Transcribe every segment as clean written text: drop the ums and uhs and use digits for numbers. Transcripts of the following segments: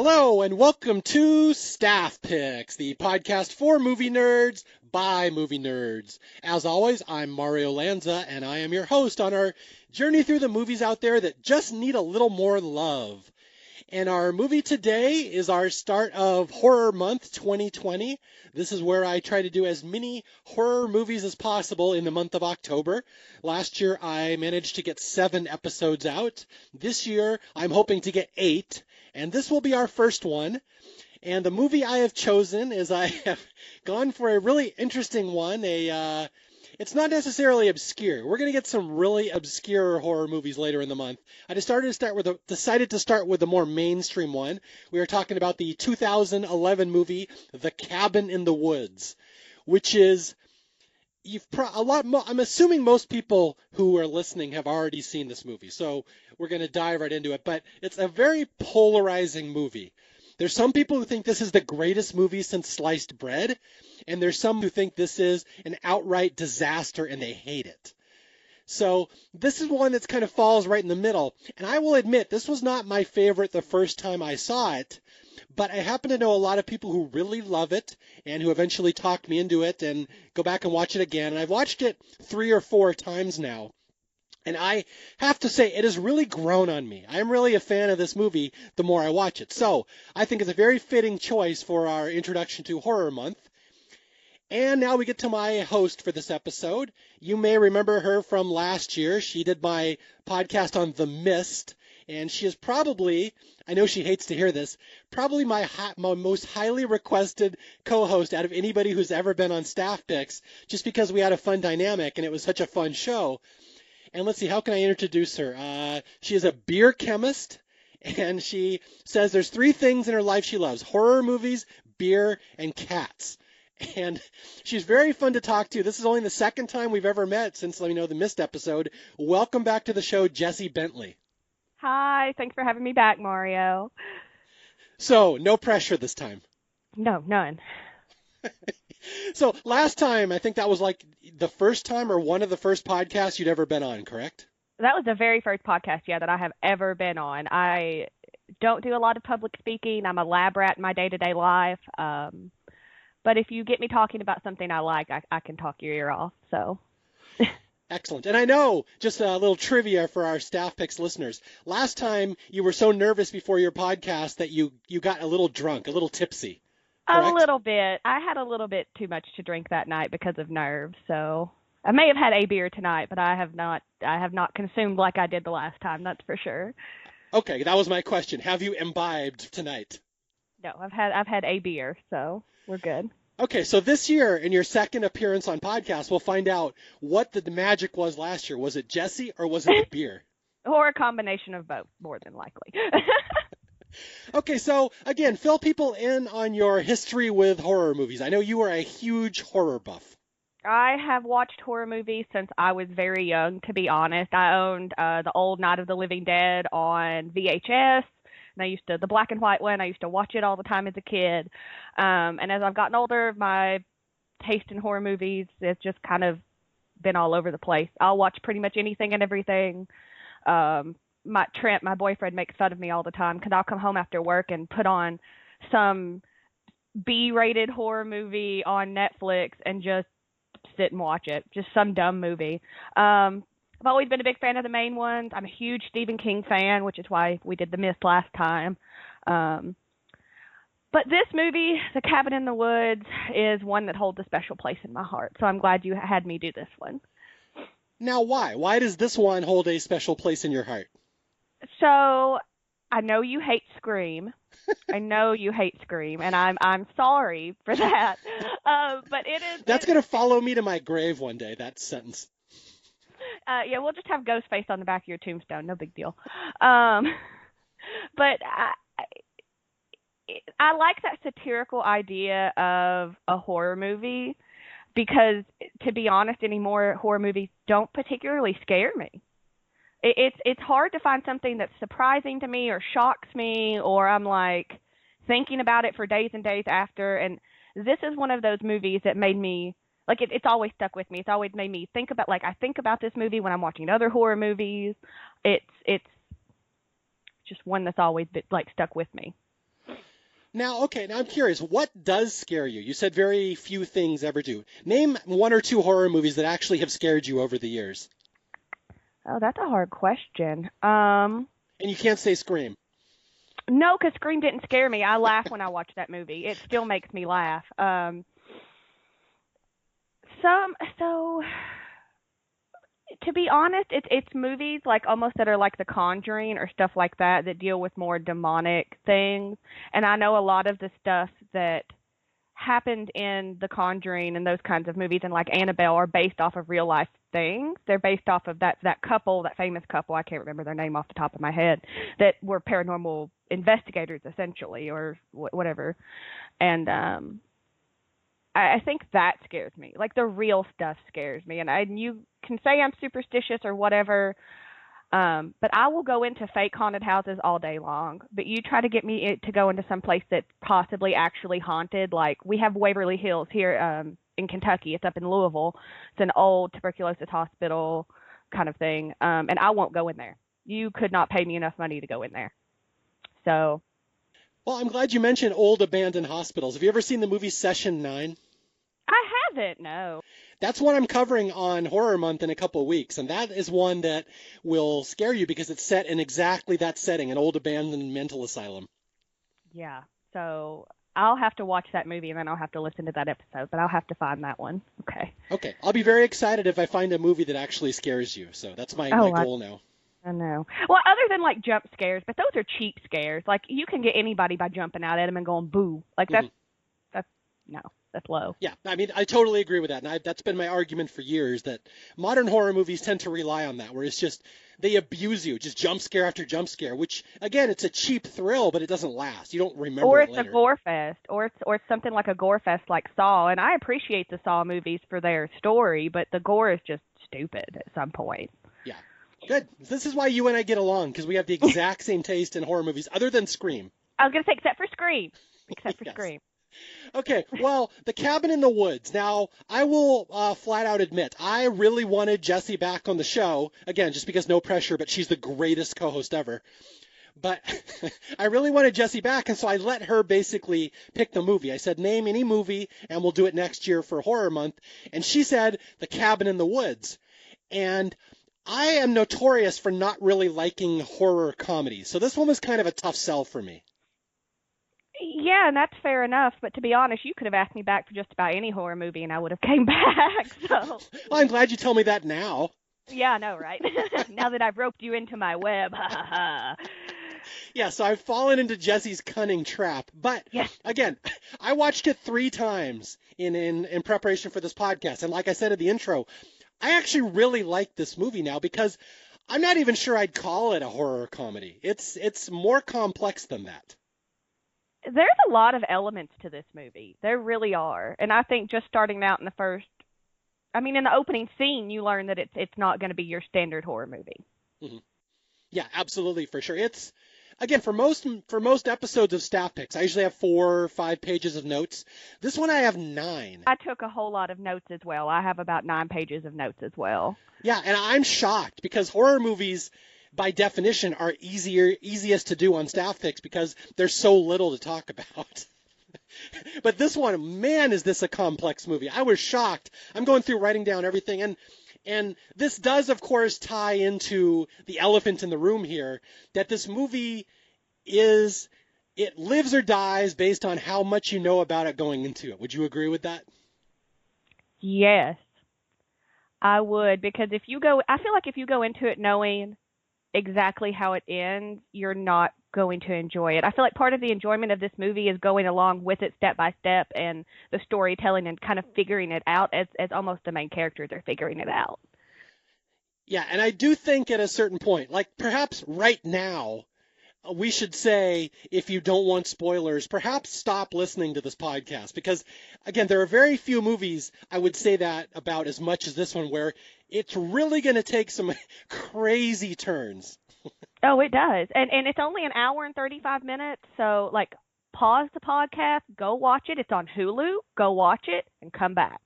Hello and welcome to Staff Picks, the podcast for movie nerds by movie nerds. As always, I'm Mario Lanza and I am your host on our journey through the movies out there that just need a little more love. And our movie today is our start of Horror Month 2020. This is where I try to do as many horror movies as possible in the month of October. Last year I managed to get 7 episodes out. This year I'm hoping to get 8. And this will be our first one. And the movie I have chosen is I have gone for a really interesting one. It's not necessarily obscure. We're going to get some really obscure horror movies later in the month. I decided to start with the more mainstream one. We are talking about the 2011 movie The Cabin in the Woods, which is I'm assuming most people who are listening have already seen this movie, so we're going to dive right into it. But it's a very polarizing movie. There's some people who think this is the greatest movie since sliced bread, and there's some who think this is an outright disaster and they hate it. So this is one that kind of falls right in the middle. And I will admit, this was not my favorite the first time I saw it, but I happen to know a lot of people who really love it and who eventually talked me into it and go back and watch it again. And I've watched it 3 or 4 times now. And I have to say, it has really grown on me. I'm really a fan of this movie the more I watch it. So I think it's a very fitting choice for our introduction to Horror Month. And now we get to my host for this episode. You may remember her from last year. She did my podcast on The Mist. And she is probably, I know she hates to hear this, probably my most highly requested co-host out of anybody who's ever been on Staff Picks, just because we had a fun dynamic and it was such a fun show. And let's see, how can I introduce her? She is a beer chemist, and she says there's 3 things in her life she loves: horror movies, beer, and cats. And she's very fun to talk to. This is only the second time we've ever met since, the Mist episode. Welcome back to the show, Jessi Bentley. Hi, thanks for having me back, Mario. So, no pressure this time. No, none. So, last time, I think that was like the first time or one of the first podcasts you'd ever been on, correct? That was the very first podcast, that I have ever been on. I don't do a lot of public speaking. I'm a lab rat in my day-to-day life. But if you get me talking about something I like, I can talk your ear off, so... Excellent. And I know, just a little trivia for our Staff Picks listeners, last time you were so nervous before your podcast that you got a little drunk, a little tipsy. Correct? A little bit. I had a little bit too much to drink that night because of nerves, so I may have had a beer tonight, but I have not consumed like I did the last time, that's for sure. Okay, that was my question. Have you imbibed tonight? No, I've had a beer, so we're good. Okay, so this year, in your second appearance on podcast, we'll find out what the magic was last year. Was it Jessi or was it the beer? Or a combination of both, more than likely. Okay, so again, fill people in on your history with horror movies. I know you are a huge horror buff. I have watched horror movies since I was very young, to be honest. I owned the old Night of the Living Dead on VHS. And the black and white one, I used to watch it all the time as a kid. And as I've gotten older, my taste in horror movies has just kind of been all over the place. I'll watch pretty much anything and everything. Trent, my boyfriend, makes fun of me all the time because I'll come home after work and put on some B-rated horror movie on Netflix and just sit and watch it. Just some dumb movie. I've always been a big fan of the main ones. I'm a huge Stephen King fan, which is why we did The Mist last time. But this movie, The Cabin in the Woods, is one that holds a special place in my heart. So I'm glad you had me do this one. Now, why? Why does this one hold a special place in your heart? So I know you hate Scream. I know you hate Scream, and I'm sorry for that. But it is. That's going to follow me to my grave one day, that sentence. Yeah, we'll just have Ghostface on the back of your tombstone. No big deal. But I like that satirical idea of a horror movie because, to be honest, anymore horror movies don't particularly scare me. It's hard to find something that's surprising to me or shocks me, or I'm like thinking about it for days and days after. And this is one of those movies that made me like it's always stuck with me. It's always made me think about I think about this movie when I'm watching other horror movies. It's just one that's always been stuck with me. Now I'm curious, what does scare you? You said very few things ever do. Name one or two horror movies that actually have scared you over the years. Oh, that's a hard question. And you can't say Scream. No, because Scream didn't scare me. I laugh when I watch that movie. It still makes me laugh. So to be honest, it's movies like almost that are like The Conjuring or stuff like that that deal with more demonic things. And I know a lot of the stuff that happened in The Conjuring and those kinds of movies and like Annabelle are based off of real life things. They're based off of that couple, that famous couple, I can't remember their name off the top of my head, that were paranormal investigators essentially or whatever. And I think that scares me. Like the real stuff scares me. And you can say I'm superstitious or whatever, but I will go into fake haunted houses all day long. But you try to get me to go into some place that's possibly actually haunted. Like we have Waverly Hills here in Kentucky. It's up in Louisville. It's an old tuberculosis hospital kind of thing. And I won't go in there. You could not pay me enough money to go in there. So. Well, I'm glad you mentioned old abandoned hospitals. Have you ever seen the movie Session 9? I haven't, no. That's one I'm covering on Horror Month in a couple of weeks, and that is one that will scare you because it's set in exactly that setting, an old abandoned mental asylum. Yeah, so I'll have to watch that movie and then I'll have to listen to that episode, but I'll have to find that one. Okay. Okay, I'll be very excited if I find a movie that actually scares you, so that's my goal now. I know. Well, other than like jump scares, but those are cheap scares. Like you can get anybody by jumping out at them and going boo. Like that's no. That's low. Yeah, I mean, I totally agree with that. And that's been my argument for years, that modern horror movies tend to rely on that, where it's just, they abuse you, just jump scare after jump scare, which, again, it's a cheap thrill, but it doesn't last. You don't remember or it later. Or it's a gore fest, or it's something like a gore fest like Saw. And I appreciate the Saw movies for their story, but the gore is just stupid at some point. Yeah. Good. This is why you and I get along, because we have the exact same taste in horror movies, other than Scream. I was going to say, except for Scream. Except for Yes. Scream. Okay, well, The Cabin in the Woods. Now, I will flat out admit, I really wanted Jessi back on the show. Again, just because no pressure, but she's the greatest co-host ever. But I really wanted Jessi back, and so I let her basically pick the movie. I said, name any movie, and we'll do it next year for Horror Month. And she said, The Cabin in the Woods. And I am notorious for not really liking horror comedies, so this one was kind of a tough sell for me. Yeah, and that's fair enough. But to be honest, you could have asked me back for just about any horror movie, and I would have came back. So. Well, I'm glad you tell me that now. Yeah, I know, right? Now that I've roped you into my web. Yeah, so I've fallen into Jessi's cunning trap. But, yes. Again, I watched it 3 times in preparation for this podcast. And like I said in the intro, I actually really like this movie now because I'm not even sure I'd call it a horror comedy. It's more complex than that. There's a lot of elements to this movie. There really are. And I think just starting out in the opening scene, you learn that it's not going to be your standard horror movie. Mm-hmm. Yeah, absolutely, for sure. It's, again, for most episodes of Staff Picks, I usually have 4 or 5 pages of notes. This one I have 9. I took a whole lot of notes as well. I have about 9 pages of notes as well. Yeah, and I'm shocked because horror movies, by definition, are easiest to do on Staff Picks because there's so little to talk about. But this one, man, is this a complex movie. I was shocked. I'm going through writing down everything, and this does, of course, tie into the elephant in the room here, that this movie it lives or dies based on how much you know about it going into it. Would you agree with that? Yes, I would, because I feel like if you go into it knowing exactly how it ends, you're not going to enjoy it. I feel like part of the enjoyment of this movie is going along with it step by step and the storytelling and kind of figuring it out as almost the main characters are figuring it out. Yeah, and I do think at a certain point, like perhaps right now, we should say, if you don't want spoilers, perhaps stop listening to this podcast. Because, again, there are very few movies I would say that about as much as this one, where it's really going to take some crazy turns. Oh, it does. And it's only an hour and 35 minutes. So, like, pause the podcast, go watch it. It's on Hulu. Go watch it and come back.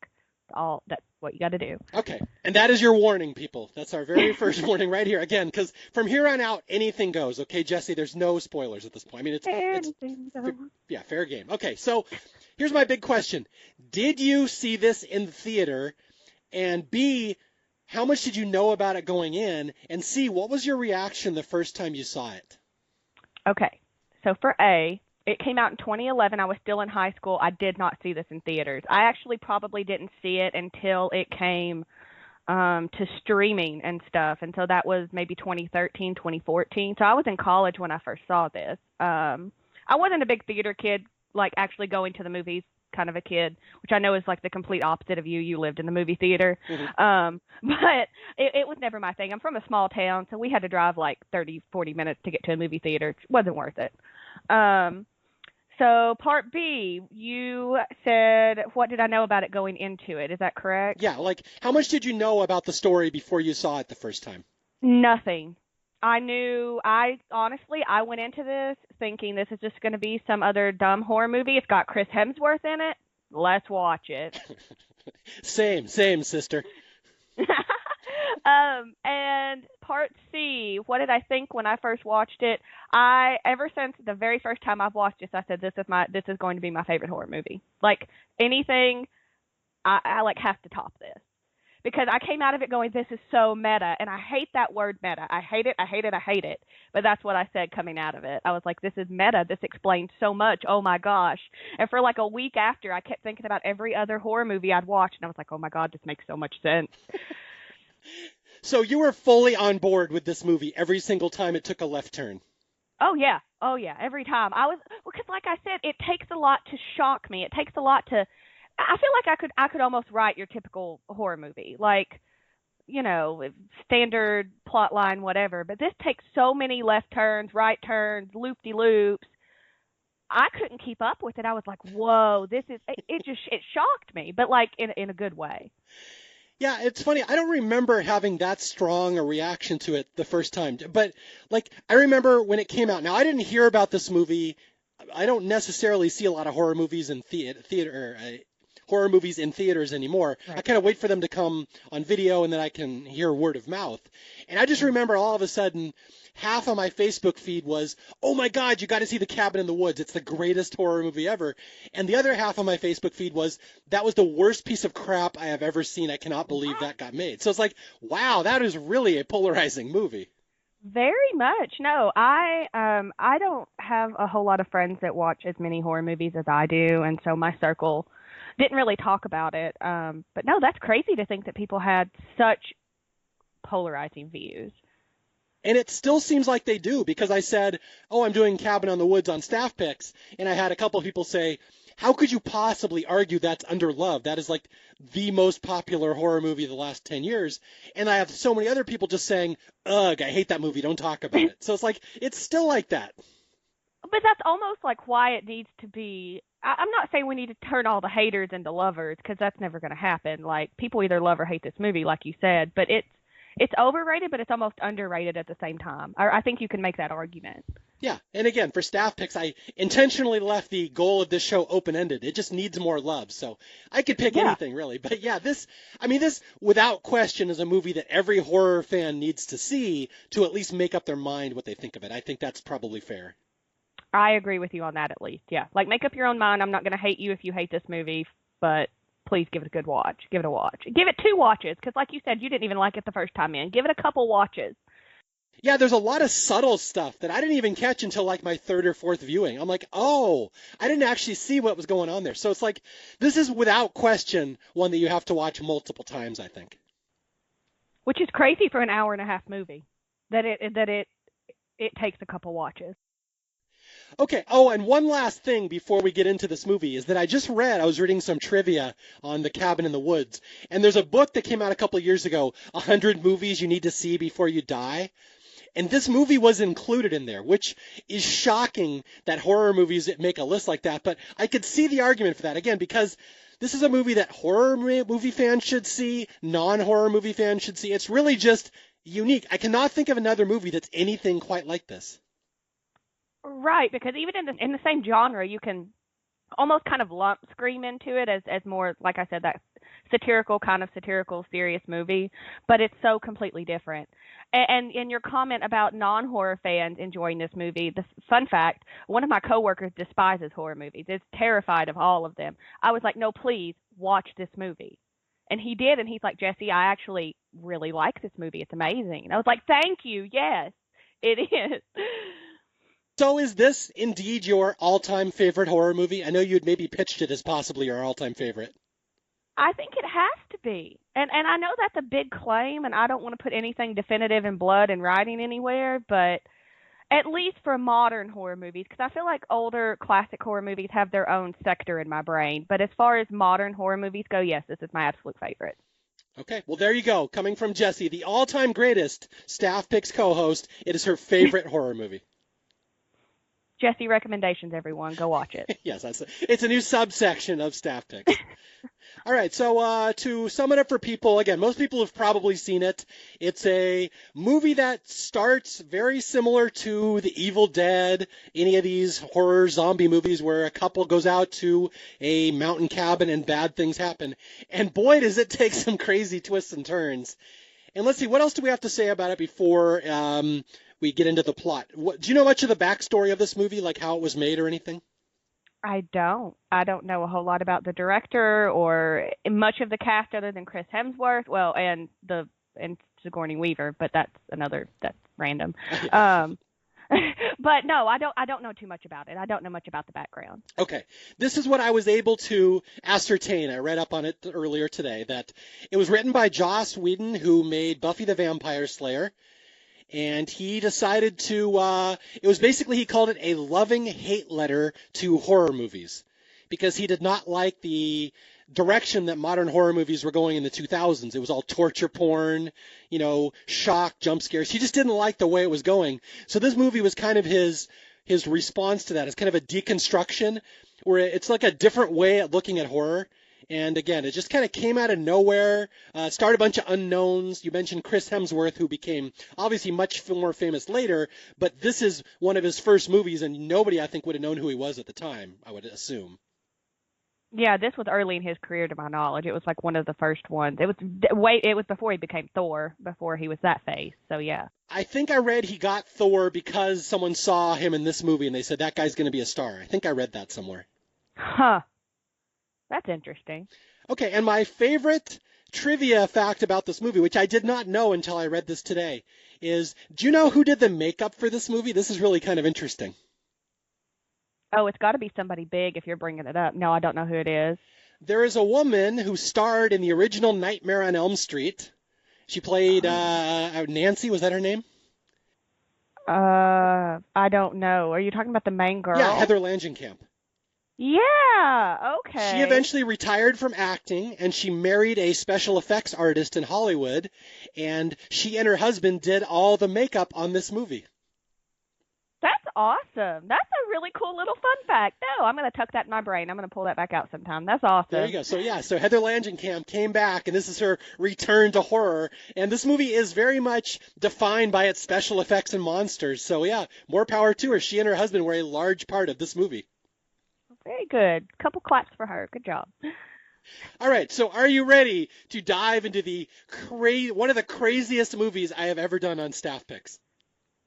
what you got to do. Okay. And that is your warning, people. That's our very first warning right here. Again, because from here on out, anything goes. Okay, Jessi, there's no spoilers at this point. I mean, yeah, fair game. Okay, so here's my big question. Did you see this in the theater? And B, how much did you know about it going in? And C, what was your reaction the first time you saw it? Okay, so for A, it came out in 2011. I was still in high school. I did not see this in theaters. I actually probably didn't see it until it came to streaming and stuff. And so that was maybe 2013, 2014. So I was in college when I first saw this. I wasn't a big theater kid, like actually going to the movies kind of a kid, which I know is like the complete opposite of you. You lived in the movie theater. But it was never my thing. I'm from a small town, so we had to drive like 30, 40 minutes to get to a movie theater. It wasn't worth it. So part B, you said, what did I know about it going into it? Is that correct? Yeah, like how much did you know about the story before you saw it the first time? Nothing. Honestly, I went into this thinking this is just going to be some other dumb horror movie. It's got Chris Hemsworth in it. Let's watch it. Same, sister. And part C, what did I think when I first watched it? Ever since the very first time I've watched this, I said this is going to be my favorite horror movie. Like anything, I like have to top this. Because I came out of it going, this is so meta, and I hate that word meta. I hate it. But that's what I said coming out of it. I was like, this is meta. This explains so much. Oh, my gosh. And for like a week after, I kept thinking about every other horror movie I'd watched, and I was like, oh, my God, this makes so much sense. So you were fully on board with this movie every single time it took a left turn. Oh, yeah. Every time. Because like I said, it takes a lot to shock me. It takes a lot to... I feel like I could almost write your typical horror movie, like, you know, standard plot line, whatever. But this takes so many left turns, right turns, loop-de-loops. I couldn't keep up with it. I was like, whoa, it shocked me, but like in a good way. Yeah, it's funny. I don't remember having that strong a reaction to it the first time. But like, I remember when it came out. Now, I didn't hear about this movie. I don't necessarily see a lot of horror movies in horror movies in theaters anymore. Right. I kind of wait for them to come on video and then I can hear word of mouth. And I just remember all of a sudden half of my Facebook feed was, oh my God, you got to see The Cabin in the Woods. It's the greatest horror movie ever. And the other half of my Facebook feed was, that was the worst piece of crap I have ever seen. I cannot believe that got made. So it's like, wow, that is really a polarizing movie. Very much. No, I don't have a whole lot of friends that watch as many horror movies as I do. And so my circle didn't really talk about it. But no, that's crazy to think that people had such polarizing views. And it still seems like they do, because I said, oh, I'm doing Cabin on the Woods on Staff Picks, and I had a couple of people say, how could you possibly argue that's underloved? That is like the most popular horror movie of the last 10 years. And I have so many other people just saying, ugh, I hate that movie, don't talk about it. So it's like, it's still like that. But that's almost like why it needs to be. I'm not saying we need to turn all the haters into lovers, because that's never going to happen. Like, people either love or hate this movie, like you said. But it's overrated, but it's almost underrated at the same time. I think you can make that argument. Yeah, and again, for Staff Picks, I intentionally left the goal of this show open-ended. It just needs more love, so I could pick anything, really. But yeah, this, without question, is a movie that every horror fan needs to see to at least make up their mind what they think of it. I think that's probably fair. I agree with you on that, at least. Yeah, like, make up your own mind. I'm not going to hate you if you hate this movie, but please give it a good watch. Give it a watch. Give it 2 watches, because like you said, you didn't even like it the first time in. Give it a couple watches. Yeah, there's a lot of subtle stuff that I didn't even catch until like my 3rd or 4th viewing. I'm like, oh, I didn't actually see what was going on there. So it's like, this is without question one that you have to watch multiple times, I think. Which is crazy for an hour-and-a-half movie, that it takes a couple watches. Okay. Oh, and one last thing before we get into this movie is that I was reading some trivia on The Cabin in the Woods, and there's a book that came out a couple of years ago, 100 Movies You Need to See Before You Die. And this movie was included in there, which is shocking that horror movies make a list like that. But I could see the argument for that, again, because this is a movie that horror movie fans should see, non-horror movie fans should see. It's really just unique. I cannot think of another movie that's anything quite like this. Right, because even in the same genre, you can almost kind of lump Scream into it as more, like I said, that satirical, serious movie, but it's so completely different. And in your comment about non-horror fans enjoying this movie, the fun fact, one of my coworkers despises horror movies. Is terrified of all of them. I was like, "No, please watch this movie." And he did, and he's like, "Jessi, I actually really like this movie. It's amazing." And I was like, "Thank you. Yes, it is." So is this indeed your all-time favorite horror movie? I know you'd maybe pitched it as possibly your all-time favorite. I think it has to be. And I know that's a big claim, and I don't want to put anything definitive in blood and writing anywhere, but at least for modern horror movies, because I feel like older classic horror movies have their own sector in my brain. But as far as modern horror movies go, yes, this is my absolute favorite. Okay, well, there you go. Coming from Jessi, the all-time greatest Staff Picks co-host, it is her favorite horror movie. Jessi recommendations, everyone. Go watch it. Yes, it's a new subsection of Staff Picks. All right, so to sum it up for people, again, most people have probably seen it. It's a movie that starts very similar to The Evil Dead, any of these horror zombie movies where a couple goes out to a mountain cabin and bad things happen. And boy, does it take some crazy twists and turns. And let's see, what else do we have to say about it before we get into the plot? Do you know much of the backstory of this movie, like how it was made or anything? I don't. I don't know a whole lot about the director or much of the cast other than Chris Hemsworth. Well, and Sigourney Weaver, but that's random. But no, I don't know too much about it. I don't know much about the background. Okay. This is what I was able to ascertain. I read up on it earlier today that it was written by Joss Whedon, who made Buffy the Vampire Slayer. And he decided it was basically, he called it a loving hate letter to horror movies because he did not like the direction that modern horror movies were going in the 2000s. It was all torture porn, shock, jump scares. He just didn't like the way it was going. So this movie was kind of his response to that. It's kind of a deconstruction where it's like a different way at looking at horror. And again, it just kind of came out of nowhere, started a bunch of unknowns. You mentioned Chris Hemsworth, who became obviously much more famous later, but this is one of his first movies, and nobody, I think, would have known who he was at the time, I would assume. Yeah, this was early in his career, to my knowledge. It was like one of the first ones. It was before he became Thor, before he was that face. So yeah. I think I read he got Thor because someone saw him in this movie, and they said that guy's going to be a star. I think I read that somewhere. Huh. That's interesting. Okay, and my favorite trivia fact about this movie, which I did not know until I read this today, is do you know who did the makeup for this movie? This is really kind of interesting. Oh, it's got to be somebody big if you're bringing it up. No, I don't know who it is. There is a woman who starred in the original Nightmare on Elm Street. She played Nancy, was that her name? I don't know. Are you talking about the main girl? Yeah, Heather Langenkamp. Yeah, okay. She eventually retired from acting, and she married a special effects artist in Hollywood, and she and her husband did all the makeup on this movie. That's awesome. That's a really cool little fun fact. No, I'm going to tuck that in my brain. I'm going to pull that back out sometime. That's awesome. There you go. So Heather Langenkamp came back, and this is her return to horror. And this movie is very much defined by its special effects and monsters. So yeah, more power to her. She and her husband were a large part of this movie. Very good. Couple claps for her. Good job. All right, so are you ready to dive into one of the craziest movies I have ever done on Staff Picks?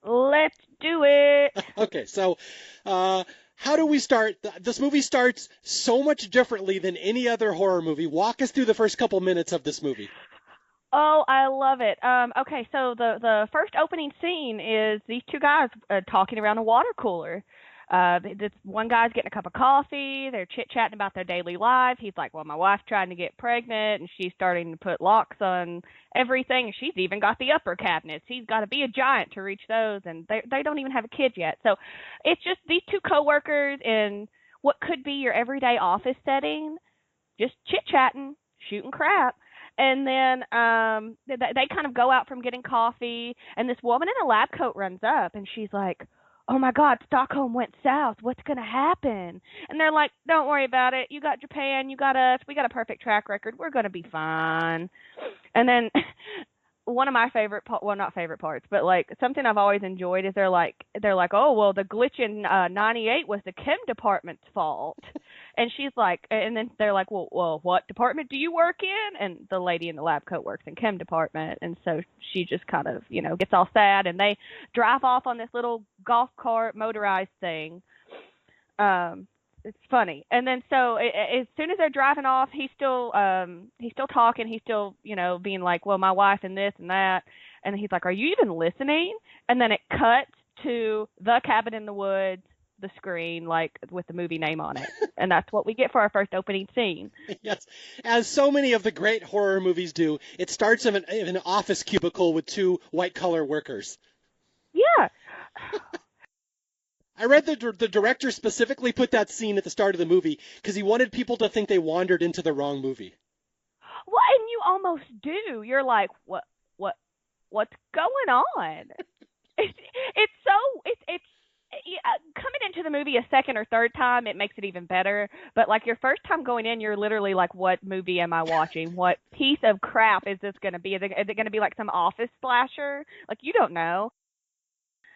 Let's do it. Okay, so how do we start? This movie starts so much differently than any other horror movie. Walk us through the first couple minutes of this movie. Oh, I love it. Okay, so the first opening scene is these two guys talking around a water cooler. This one guy's getting a cup of coffee. They're chit-chatting about their daily life. He's like, well, my wife's trying to get pregnant, and she's starting to put locks on everything. She's even got the upper cabinets. He's got to be a giant to reach those, and they don't even have a kid yet. So it's just these two coworkers in what could be your everyday office setting, just chit-chatting, shooting crap. And then they kind of go out from getting coffee, and this woman in a lab coat runs up, and she's like, oh my God, Stockholm went south. What's going to happen? And they're like, don't worry about it. You got Japan. You got us. We got a perfect track record. We're going to be fine. And then one of my not favorite parts, but like something I've always enjoyed is they're like, oh, well, the glitch in 98 was the chem department's fault. And she's like, and then they're like, well, what department do you work in? And the lady in the lab coat works in chem department. And so she just kind of, gets all sad, and they drive off on this little golf cart motorized thing. It's funny. And then so as soon as they're driving off, he's still talking. He's still, being like, well, my wife and this and that. And he's like, are you even listening? And then it cuts to The Cabin in the Woods, the screen, like with the movie name on it. And that's what we get for our first opening scene. Yes. As so many of the great horror movies do, it starts in an office cubicle with two white-collar workers. Yeah. I read the director specifically put that scene at the start of the movie because he wanted people to think they wandered into the wrong movie. Well, and you almost do. You're like, what's going on? It's coming into the movie a second or third time, it makes it even better. But like your first time going in, you're literally like, what movie am I watching? What piece of crap is this going to be? Is it going to be like some office slasher? Like, you don't know.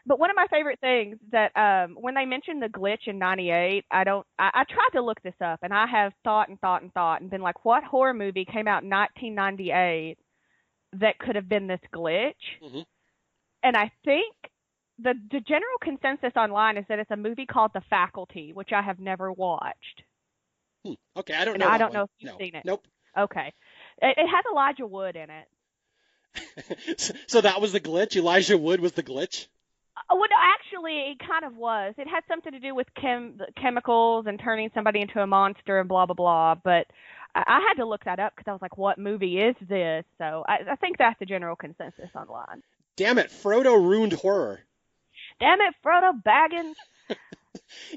But one of my favorite things that when they mentioned the glitch in '98, I tried to look this up, and I have thought and been like, what horror movie came out in 1998 that could have been this glitch? Mm-hmm. And I think the general consensus online is that it's a movie called The Faculty, which I have never watched. Okay, I don't know. I don't know if you've seen it. Nope. Okay, it has Elijah Wood in it. So that was the glitch? Elijah Wood was the glitch? Well, no, actually, it kind of was. It had something to do with chemicals and turning somebody into a monster and blah, blah, blah. But I had to look that up because I was like, what movie is this? So I think that's the general consensus online. Damn it, Frodo ruined horror. Damn it, Frodo Baggins.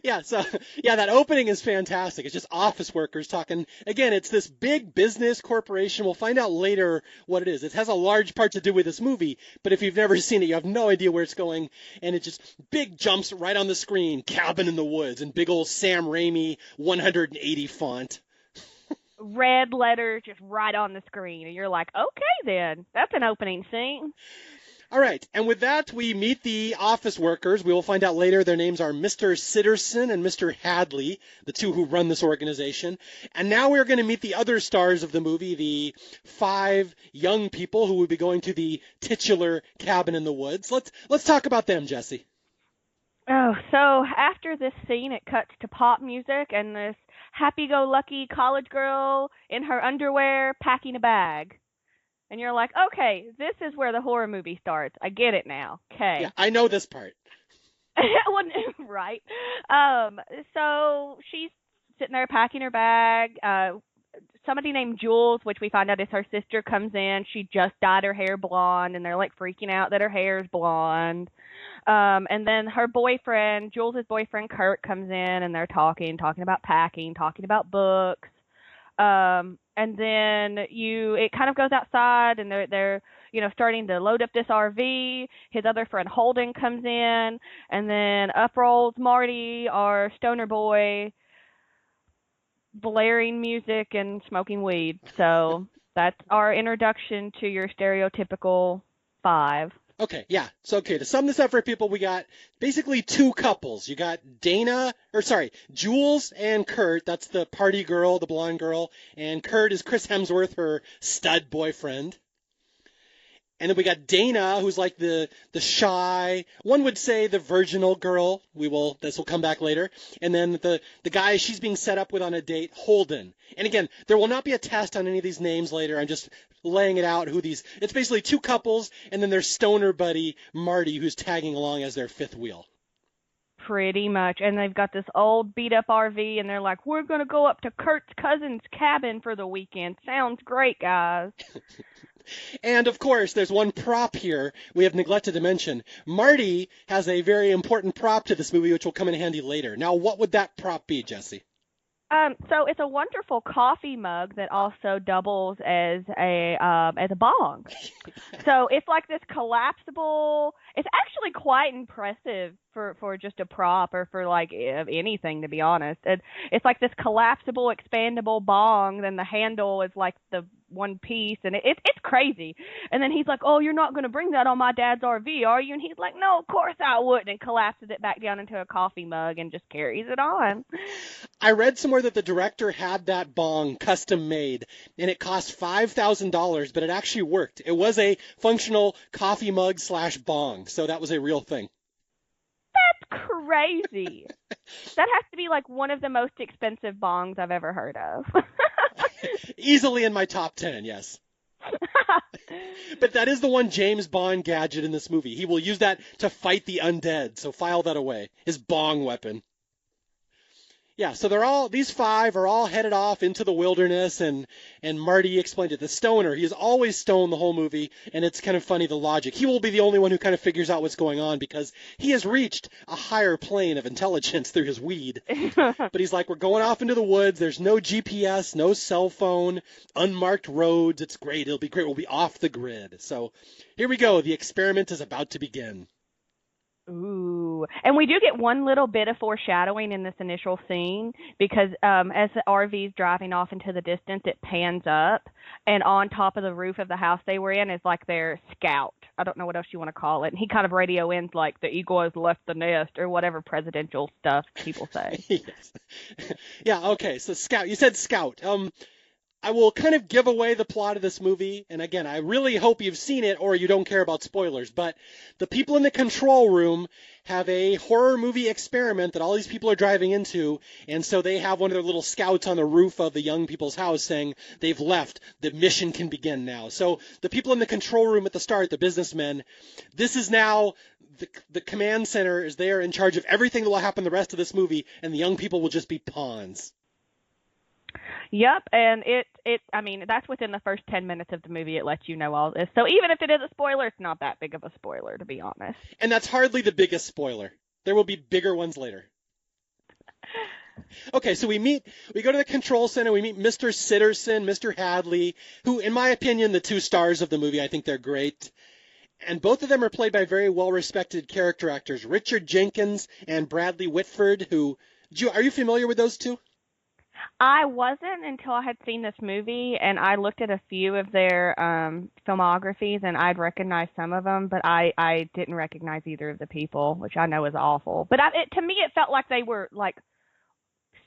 That opening is fantastic. It's just office workers talking. Again, it's this big business corporation. We'll find out later what it is. It has a large part to do with this movie, but if you've never seen it, you have no idea where it's going. And it just big jumps right on the screen. Cabin in the Woods and big old Sam Raimi 180 font. Red letters just right on the screen. And you're like, okay, then. That's an opening scene. All right, and with that, we meet the office workers. We will find out later their names are Mr. Sitterson and Mr. Hadley, the two who run this organization. And now we're going to meet the other stars of the movie, the 5 young people who will be going to the titular cabin in the woods. Let's talk about them, Jessi. Oh, so after this scene, it cuts to pop music and this happy-go-lucky college girl in her underwear packing a bag. And you're like, okay, this is where the horror movie starts. I get it now. Okay. Yeah, I know this part. Right. So she's sitting there packing her bag. Somebody named Jules, which we find out is her sister, comes in. She just dyed her hair blonde, and they're like freaking out that her hair is blonde. And then her boyfriend, Jules' boyfriend, Kurt, comes in, and they're talking about packing, talking about books. And then it kind of goes outside, and they're starting to load up this RV. His other friend Holden comes in, and then up rolls Marty, our stoner boy, blaring music and smoking weed. So that's our introduction to your stereotypical 5. Okay, yeah. So, to sum this up for people, we got basically 2 couples. You got Jules and Kurt. That's the party girl, the blonde girl. And Kurt is Chris Hemsworth, her stud boyfriend. And then we got Dana, who's like the shy, one would say the virginal girl. This will come back later. And then the guy she's being set up with on a date, Holden. And again, there will not be a test on any of these names later. I'm just laying it out it's basically 2 couples and then their stoner buddy, Marty, who's tagging along as their 5th wheel. Pretty much. And they've got this old beat up RV and they're like, we're going to go up to Kurt's cousin's cabin for the weekend. Sounds great, guys. And, of course, there's one prop here we have neglected to mention. Marty has a very important prop to this movie, which will come in handy later. Now, what would that prop be, Jessi? So it's a wonderful coffee mug that also doubles as a bong. So it's like this collapsible. It's actually quite impressive for just a prop or for like anything, to be honest. It's like this collapsible, expandable bong. Then the handle is like the one piece, and it's crazy. And then he's like, "Oh, you're not going to bring that on my dad's RV, are you?" And he's like, "No, of course I wouldn't," and collapses it back down into a coffee mug and just carries it on. I read somewhere that the director had that bong custom made, and it cost $5,000, but it actually worked. It was a functional coffee mug slash bong, so that was a real thing. Crazy. That has to be like one of the most expensive bongs I've ever heard of. Easily in my top 10, yes. But that is the one James Bond gadget in this movie. He will use that to fight the undead, so file that away. His bong weapon. Yeah, so these five are all headed off into the wilderness, and Marty explained it. The stoner, he is always stoned the whole movie, and it's kind of funny, the logic. He will be the only one who kind of figures out what's going on because he has reached a higher plane of intelligence through his weed. But he's like, we're going off into the woods. There's no GPS, no cell phone, unmarked roads. It's great. It'll be great. We'll be off the grid. So here we go. The experiment is about to begin. Ooh. And we do get one little bit of foreshadowing in this initial scene because as the RV's driving off into the distance, it pans up, and on top of the roof of the house they were in is like their scout. I don't know what else you want to call it. And he kind of radio ends like the eagle has left the nest or whatever presidential stuff people say. Yes. Yeah, okay. So Scout, you said Scout. I will kind of give away the plot of this movie, and again, I really hope you've seen it or you don't care about spoilers, but the people in the control room have a horror movie experiment that all these people are driving into, and so they have one of their little scouts on the roof of the young people's house saying they've left, the mission can begin now. So the people in the control room at the start, the businessmen, this is now the command center is there in charge of everything that will happen the rest of this movie, and the young people will just be pawns. Yep, and I mean, that's within the first 10 minutes of the movie. It lets you know all this. So even if it is a spoiler, it's not that big of a spoiler, to be honest. And that's hardly the biggest spoiler. There will be bigger ones later. Okay, so we go to the control center, we meet Mr. Sitterson, Mr. Hadley, who, in my opinion, the two stars of the movie. I think they're great. And both of them are played by very well-respected character actors, Richard Jenkins and Bradley Whitford, are you familiar with those two? I wasn't until I had seen this movie, and I looked at a few of their filmographies, and I'd recognized some of them, but I didn't recognize either of the people, which I know is awful. But to me, it felt like they were like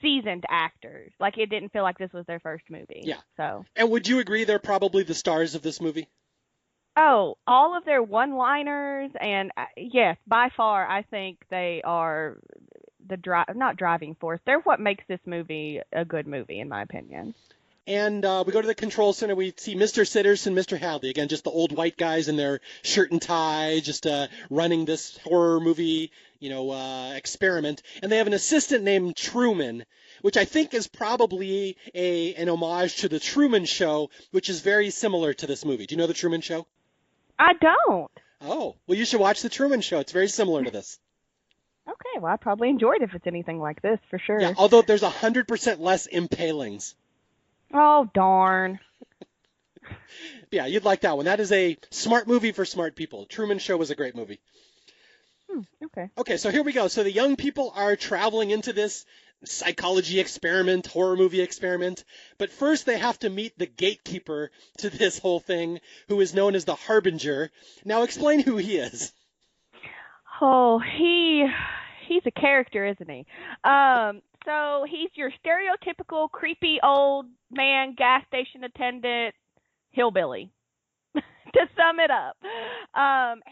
seasoned actors. Like it didn't feel like this was their first movie. Yeah. So. And would you agree they're probably the stars of this movie? Oh, all of their one-liners, and yes, by far, I think they are not driving force. They're what makes this movie a good movie, in my opinion. And we go to the control center. We see Mr. Sitters and Mr. Hadley. Again, just the old white guys in their shirt and tie, just running this horror movie, experiment. And they have an assistant named Truman, which I think is probably an homage to the Truman Show, which is very similar to this movie. Do you know the Truman Show? I don't. Oh, well, you should watch the Truman Show. It's very similar to this. Okay, well, I probably enjoyed it if it's anything like this, for sure. Yeah, although there's 100% less impalings. Oh, darn. Yeah, you'd like that one. That is a smart movie for smart people. Truman Show was a great movie. Okay. Okay, so here we go. So the young people are traveling into this psychology experiment, horror movie experiment. But first they have to meet the gatekeeper to this whole thing, who is known as the Harbinger. Now explain who he is. Oh, he's a character, isn't he? So he's your stereotypical creepy old man, gas station attendant, hillbilly. To sum it up,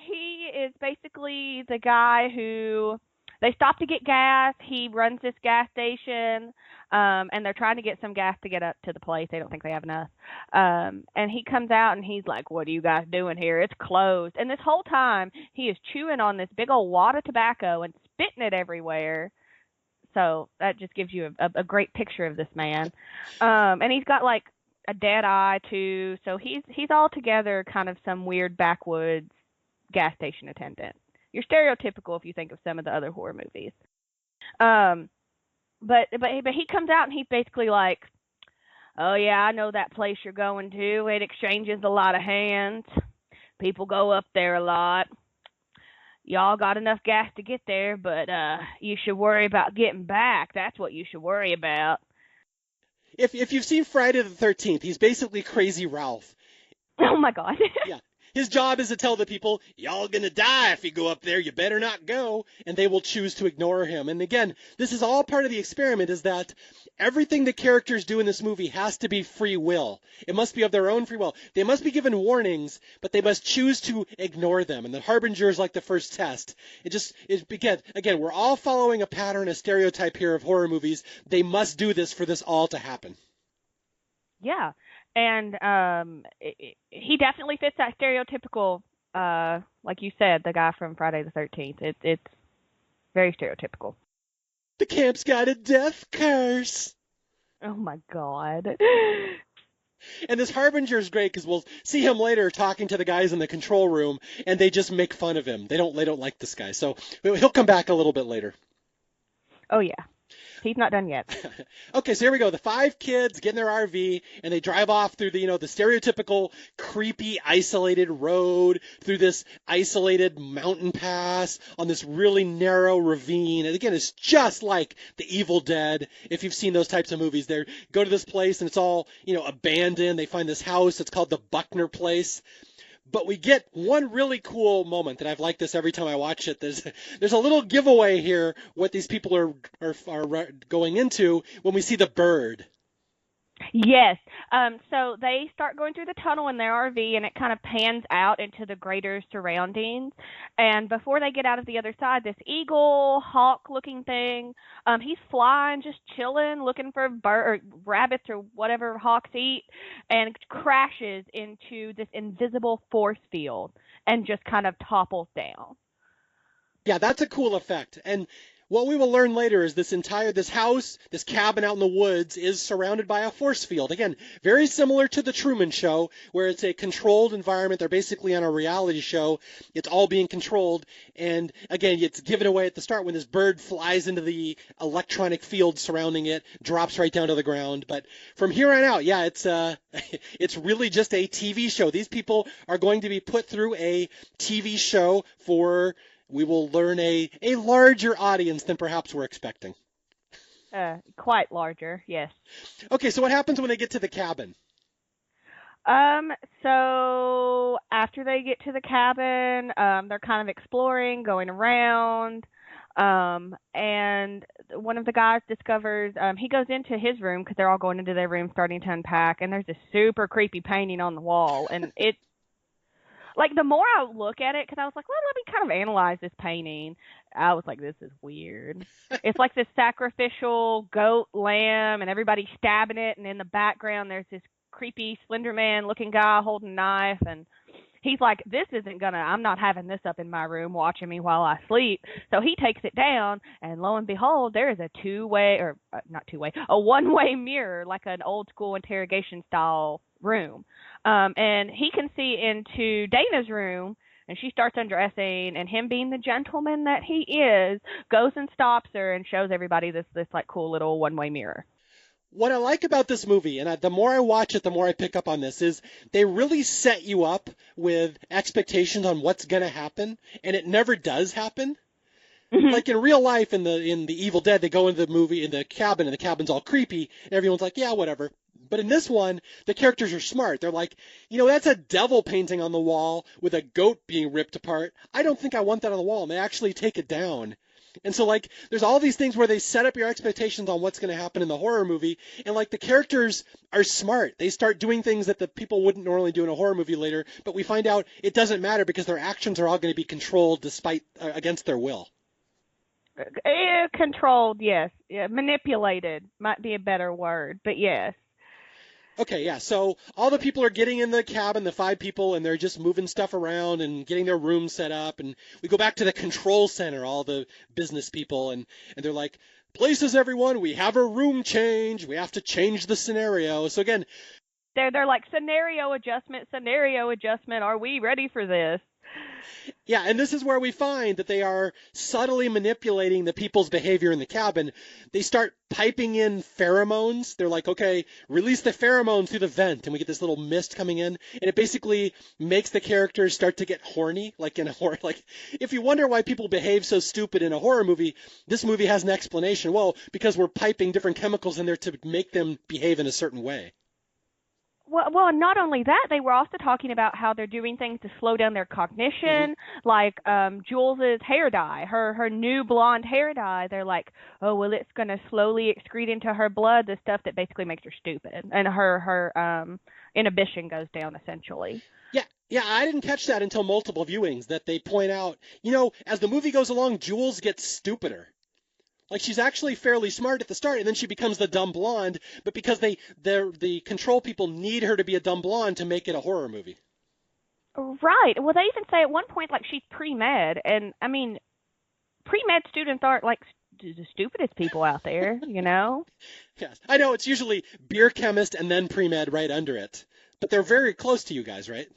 he is basically the guy who they stop to get gas. He runs this gas station, and they're trying to get some gas to get up to the place. They don't think they have enough. And he comes out and he's like, "What are you guys doing here? It's closed." And this whole time he is chewing on this big old wad of tobacco and spitting it everywhere. So that just gives you a great picture of this man. And he's got like a dead eye too. So he's altogether kind of some weird backwoods gas station attendant. You're stereotypical if you think of some of the other horror movies. But he comes out and he's basically like, "Oh yeah, I know that place you're going to. It exchanges a lot of hands. People go up there a lot. y'all got enough gas to get there, but you should worry about getting back. That's what you should worry about. If you've seen Friday the 13th, he's basically Crazy Ralph. Oh my God. Yeah. His job is to tell the people, y'all gonna die if you go up there, you better not go, and they will choose to ignore him. And again, this is all part of the experiment, is that everything the characters do in this movie has to be free will. It must be of their own free will. They must be given warnings, but they must choose to ignore them. And the Harbinger is like the first test. Again, we're all following a pattern, a stereotype here of horror movies. They must do this for this all to happen. Yeah, and he definitely fits that stereotypical, like you said, the guy from Friday the 13th. It's very stereotypical. The camp's got a death curse. Oh my God. And this Harbinger is great because we'll see him later talking to the guys in the control room, and they just make fun of him. They don't like this guy, so he'll come back a little bit later. Oh yeah, he's not done yet. Okay, so here we go. The 5 kids get in their RV, and they drive off through the stereotypical creepy isolated road, through this isolated mountain pass on this really narrow ravine. And again, it's just like The Evil Dead. If you've seen those types of movies, they go to this place and it's all abandoned. They find this house. It's called the Buckner Place. But we get one really cool moment that I've liked this every time I watch it. There's a little giveaway here what these people are going into when we see the bird. Yes. So they start going through the tunnel in their RV, and it kind of pans out into the greater surroundings. And before they get out of the other side, this eagle, hawk-looking thing, he's flying, just chilling, looking for rabbits or whatever hawks eat, and crashes into this invisible force field and just kind of topples down. Yeah, that's a cool effect. And what we will learn later is this house, this cabin out in the woods, is surrounded by a force field. Again, very similar to the Truman Show, where it's a controlled environment. They're basically on a reality show. It's all being controlled. And again, it's given away at the start when this bird flies into the electronic field surrounding it, drops right down to the ground. But from here on out, yeah, it's really just a TV show. These people are going to be put through a TV show for, we will learn, a larger audience than perhaps we're expecting. Quite larger, yes. Okay, so what happens when they get to the cabin? So after they get to the cabin, they're kind of exploring, going around, and one of the guys discovers, he goes into his room because they're all going into their room starting to unpack, and there's this super creepy painting on the wall, and it, like, the more I look at it, because I was like, well, let me kind of analyze this painting. I was like, this is weird. It's like this sacrificial goat lamb, and everybody's stabbing it, and in the background there's this creepy Slender Man looking guy holding a knife, and he's like, I'm not having this up in my room watching me while I sleep. So he takes it down, and lo and behold, there is a one-way mirror, like an old school interrogation style room. And he can see into Dana's room, and she starts undressing, and him being the gentleman that he is, goes and stops her and shows everybody this like cool little one-way mirror. What I like about this movie, and the more I watch it, the more I pick up on this, is they really set you up with expectations on what's going to happen, and it never does happen. Mm-hmm. Like in real life, in the Evil Dead, they go into the movie in the cabin, and the cabin's all creepy, and everyone's like, yeah, whatever. But in this one, the characters are smart. They're like, that's a devil painting on the wall with a goat being ripped apart. I don't think I want that on the wall. And they actually take it down. And so, like, there's all these things where they set up your expectations on what's going to happen in the horror movie. And, like, the characters are smart. They start doing things that the people wouldn't normally do in a horror movie later. But we find out it doesn't matter because their actions are all going to be controlled against their will. Controlled, yes. Yeah, manipulated might be a better word, but yes. Okay, yeah, so all the people are getting in the cabin, the 5 people, and they're just moving stuff around and getting their room set up. And we go back to the control center, all the business people, and they're like, places, everyone, we have a room change. We have to change the scenario. So again, they're like, scenario adjustment. Are we ready for this? Yeah, and this is where we find that they are subtly manipulating the people's behavior in the cabin. They start piping in pheromones. They're like, okay, release the pheromones through the vent, and we get this little mist coming in, and it basically makes the characters start to get horny, like in a horror. Like, if you wonder why people behave so stupid in a horror movie, this movie has an explanation. Well, because we're piping different chemicals in there to make them behave in a certain way. Well, not only that, they were also talking about how they're doing things to slow down their Hmm. cognition, like Jules's hair dye, her new blonde hair dye. They're like, oh well, it's gonna slowly excrete into her blood the stuff that basically makes her stupid, and her inhibition goes down essentially. Yeah, yeah, I didn't catch that until multiple viewings that they point out, as the movie goes along, Jules gets stupider. Like she's actually fairly smart at the start, and then she becomes the dumb blonde. But because the control people need her to be a dumb blonde to make it a horror movie. Right. Well, they even say at one point like she's pre-med, and I mean, pre-med students aren't like the stupidest people out there, you know? Yes, I know it's usually beer chemist and then pre-med right under it, but they're very close to you guys, right?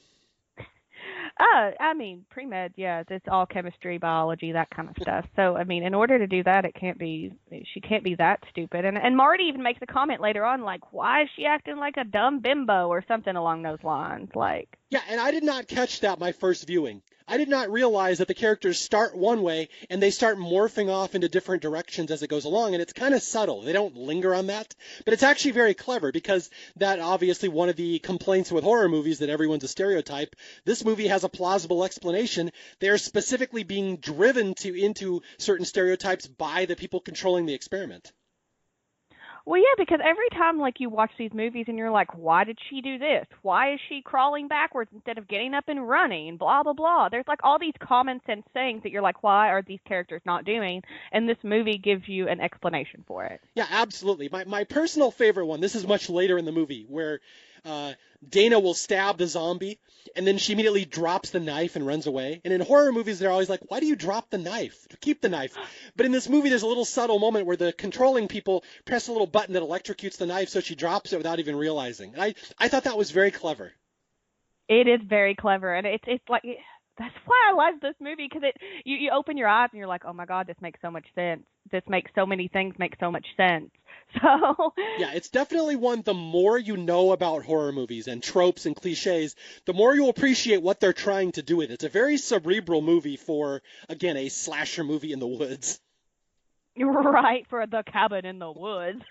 I mean, pre-med, yeah, it's all chemistry, biology, that kind of stuff. So, I mean, in order to do that, she can't be that stupid. And Marty even makes a comment later on, like, why is she acting like a dumb bimbo or something along those lines? Like, Yeah, and I did not catch that my first viewing. I did not realize that the characters start one way and they start morphing off into different directions as it goes along, and it's kind of subtle. They don't linger on that, but it's actually very clever because that obviously one of the complaints with horror movies that everyone's a stereotype. This movie has a plausible explanation. They're specifically being driven into certain stereotypes by the people controlling the experiment. well, yeah, because every time like you watch these movies and you're like, why did she do this? Why is she crawling backwards instead of getting up and running? Blah blah blah. There's like all these common sense things that you're like, why are these characters not doing? And this movie gives you an explanation for it. Yeah, absolutely. My personal favorite one, this is much later in the movie, where uh, Dana will stab the zombie, and then she immediately drops the knife and runs away. And in horror movies, they're always like, why do you drop the knife? Keep the knife. But in this movie, there's a little subtle moment where the controlling people press a little button that electrocutes the knife, so she drops it without even realizing. And I thought that was very clever. It is very clever, and it's like that's why I love this movie because you open your eyes and you're like, oh my god, this makes so much sense. This makes so many things make so much sense. So Yeah, it's definitely one, the more you know about horror movies and tropes and cliches, the more you'll appreciate what they're trying to do with it. It's a very cerebral movie for, again, a slasher movie in the woods. right for the cabin in the woods.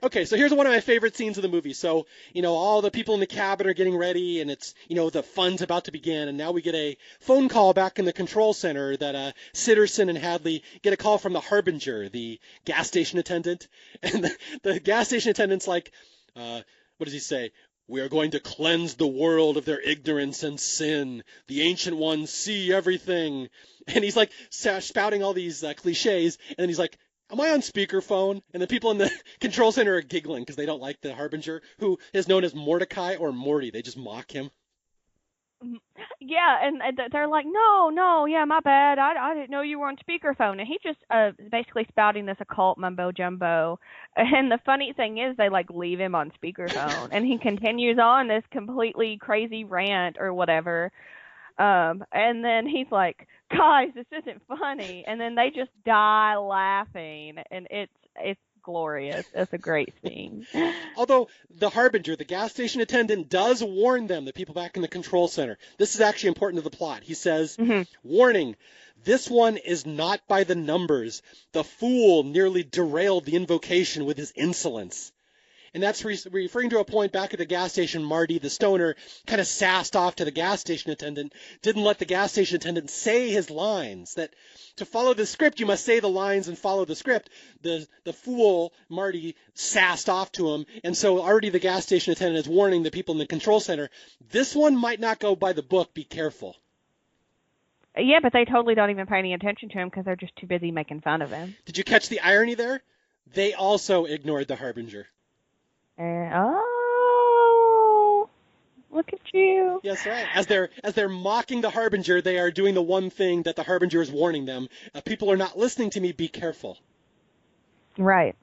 Okay, so here's one of my favorite scenes of the movie. So, all the people in the cabin are getting ready, and it's, the fun's about to begin, and now we get a phone call back in the control center that Sitterson and Hadley get a call from the Harbinger, the gas station attendant, and the gas station attendant's like, what does he say? We are going to cleanse the world of their ignorance and sin. The ancient ones see everything. And he's like spouting all these cliches, and then he's like, am I on speakerphone? And the people in the control center are giggling because they don't like the Harbinger, who is known as Mordecai or Morty. They just mock him. Yeah, and they're like, no, no, yeah, my bad. I didn't know you were on speakerphone. And he just basically spouting this occult mumbo jumbo. And the funny thing is, they like leave him on speakerphone, and he continues on this completely crazy rant or whatever. And then he's like, guys, this isn't funny. And then they just die laughing, and it's glorious. It's a great scene. Although the Harbinger, the gas station attendant, does warn them, the people back in the control center. This is actually important to the plot. He says, Hmm. warning, this one is not by the numbers. The fool nearly derailed the invocation with his insolence. And that's referring to a point back at the gas station. Marty, the stoner, kind of sassed off to the gas station attendant, didn't let the gas station attendant say his lines. That to follow the script, you must say the lines and follow the script. The fool, Marty, sassed off to him, and so already the gas station attendant is warning the people in the control center, this one might not go by the book, be careful. Yeah, but they totally don't even pay any attention to him because they're just too busy making fun of him. Did you catch the irony there? They also ignored the Harbinger. And, oh, look at you. Yes, right. As they're mocking the Harbinger, they are doing the one thing that the Harbinger is warning them. People are not listening to me. Be careful. Right.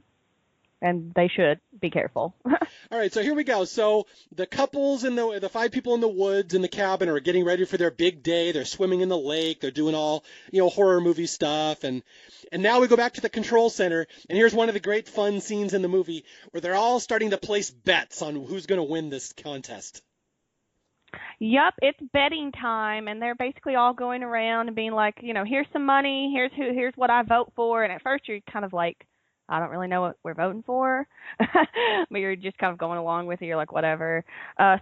And they should. be careful. All right, so here we go. So the couples in the five people in the woods in the cabin are getting ready for their big day. They're swimming in the lake. They're doing all, horror movie stuff. And now we go back to the control center. And here's one of the great fun scenes in the movie where they're all starting to place bets on who's going to win this contest. Yep, it's betting time, and they're basically all going around and being like, here's some money, here's what I vote for. And at first you're kind of like, I don't really know what we're voting for, but you're just kind of going along with it. You're like, whatever.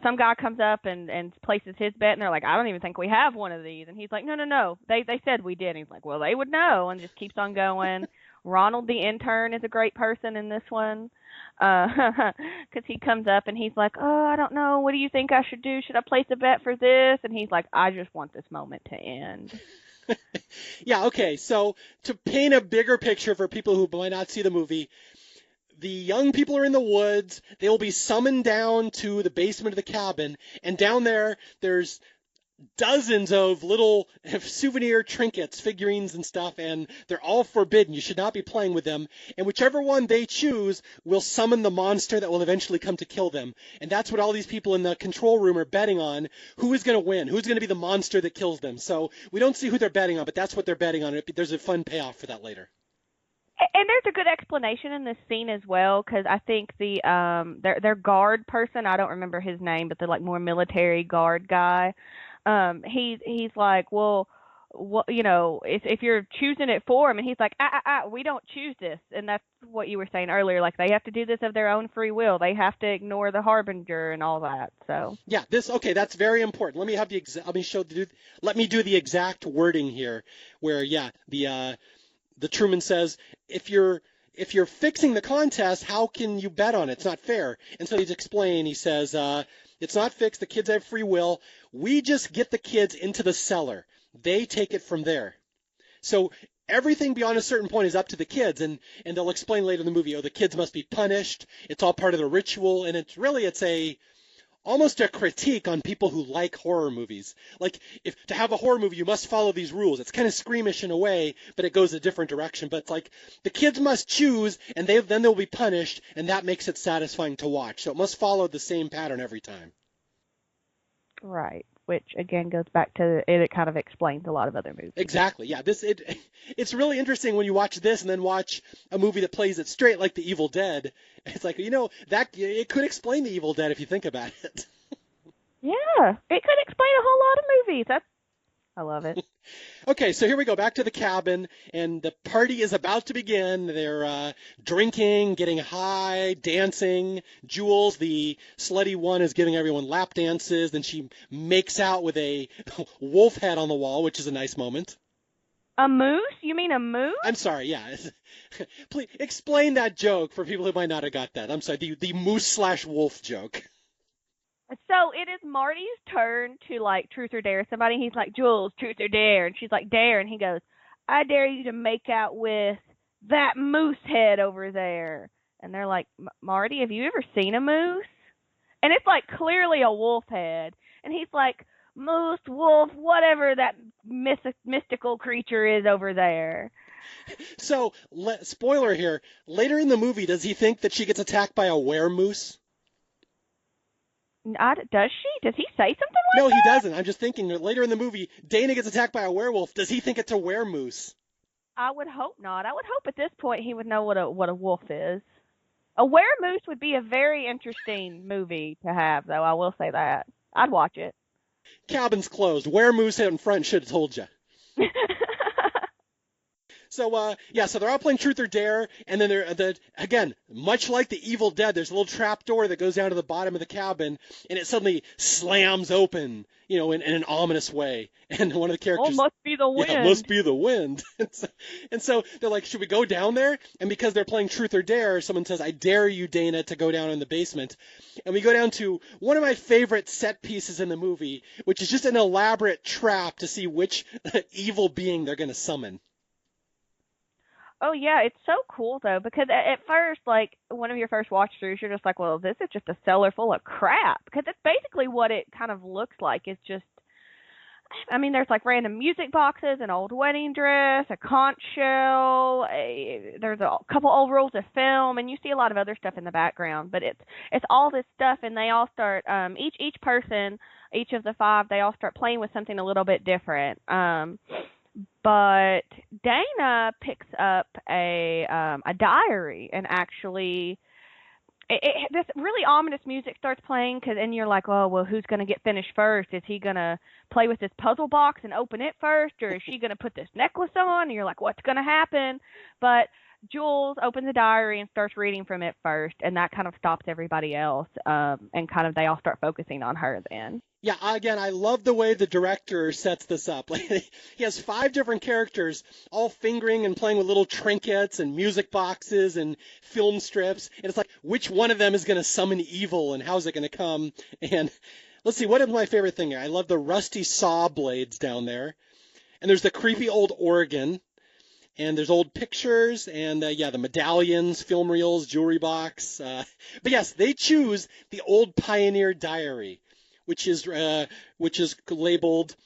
Some guy comes up and places his bet, and they're like, I don't even think we have one of these. And he's like, no, they said we did. And he's like, well, they would know, and just keeps on going. Ronald the intern is a great person in this one, because he comes up and he's like, oh, I don't know, what do you think I should do? Should I place a bet for this? And he's like, I just want this moment to end. Yeah, okay, so to paint a bigger picture for people who might not see the movie, the young people are in the woods. They will be summoned down to the basement of the cabin, and down there's dozens of little souvenir trinkets, figurines and stuff, and they're all forbidden. You should not be playing with them. And whichever one they choose will summon the monster that will eventually come to kill them. And that's what all these people in the control room are betting on. Who is going to win? Who's going to be the monster that kills them? So we don't see who they're betting on, but that's what they're betting on. There's a fun payoff for that later. And there's a good explanation in this scene as well, because I think the their guard person, I don't remember his name, but the like more military guard guy, he's like, well, what, if you're choosing it for him, and he's like, we don't choose this. And that's what you were saying earlier, like they have to do this of their own free will. They have to ignore the harbinger and all that. So yeah, that's very important. Let me do the exact wording here, where the Truman says, if you're fixing the contest, how can you bet on it? It's not fair. And so he says, it's not fixed. The kids have free will. We just get the kids into the cellar. They take it from there. So everything beyond a certain point is up to the kids, and they'll explain later in the movie, the kids must be punished. It's all part of the ritual, and it's almost a critique on people who like horror movies. Like, if to have a horror movie, you must follow these rules. It's kind of squeamish in a way, but it goes a different direction. But it's like, the kids must choose, and then they'll be punished, and that makes it satisfying to watch. So it must follow the same pattern every time. Right. Which, again, goes back to it kind of explains a lot of other movies. Exactly, yeah. It's really interesting when you watch this and then watch a movie that plays it straight, like The Evil Dead. It's like, that it could explain The Evil Dead if you think about it. Yeah, it could explain a whole lot of movies. I love it. Okay, so here we go, back to the cabin, and the party is about to begin. They're drinking, getting high, dancing. Jules, the slutty one, is giving everyone lap dances. Then she makes out with a wolf head on the wall, which is a nice moment. A moose? You mean a moose? I'm sorry, yeah. Please explain that joke for people who might not have got that. I'm sorry, the moose/wolf joke. So it is Marty's turn to, like, truth or dare somebody. He's like, Jules, truth or dare? And she's like, dare. And he goes, I dare you to make out with that moose head over there. And they're like, Marty, have you ever seen a moose? And it's, like, clearly a wolf head. And he's like, moose, wolf, whatever that mystical creature is over there. So, spoiler here, later in the movie, does he think that she gets attacked by a weremoose? Does she? Does he say something like No, that? he doesn't. I'm just thinking that later in the movie, Dana gets attacked by a werewolf. Does he think it's a weremoose? I would hope not. I would hope at this point he would know what a wolf is. A weremoose would be a very interesting movie to have, though. I will say that. I'd watch it. Cabin's closed. Weremoose out in front should have told you. So, so they're all playing Truth or Dare, and then again, much like The Evil Dead, there's a little trap door that goes down to the bottom of the cabin, and it suddenly slams open, in an ominous way. And one of the characters... Oh, must be the wind. Yeah, must be the wind. And so they're like, should we go down there? And because they're playing Truth or Dare, someone says, I dare you, Dana, to go down in the basement. And we go down to one of my favorite set pieces in the movie, which is just an elaborate trap to see which evil being they're going to summon. Oh, yeah, it's so cool, though, because at first, like, one of your first watch-throughs, you're just like, well, this is just a cellar full of crap, because it's basically what it kind of looks like. It's just I mean, there's like random music boxes, an old wedding dress, a conch shell. There's a couple old rolls of film, and you see a lot of other stuff in the background. But it's all this stuff, and they all start each person, each of the five, they all start playing with something a little bit different. But Dana picks up a diary and actually this really ominous music starts playing and you're like, oh well, who's going to get finished first? Is he going to play with this puzzle box and open it first, or is she going to put this necklace on? And you're like, what's going to happen? But Jules opens a diary and starts reading from it first, and that kind of stops everybody else, and kind of they all start focusing on her then. Yeah, again, I love the way the director sets this up. Like, he has 5 different characters all fingering and playing with little trinkets and music boxes and film strips. And it's like, which one of them is going to summon evil and how's it going to come? And let's see, what is my favorite thing here? I love the rusty saw blades down there. And there's the creepy old organ. And there's old pictures and, yeah, the medallions, film reels, jewelry box. But yes, they choose the old Pioneer Diary, which is labeled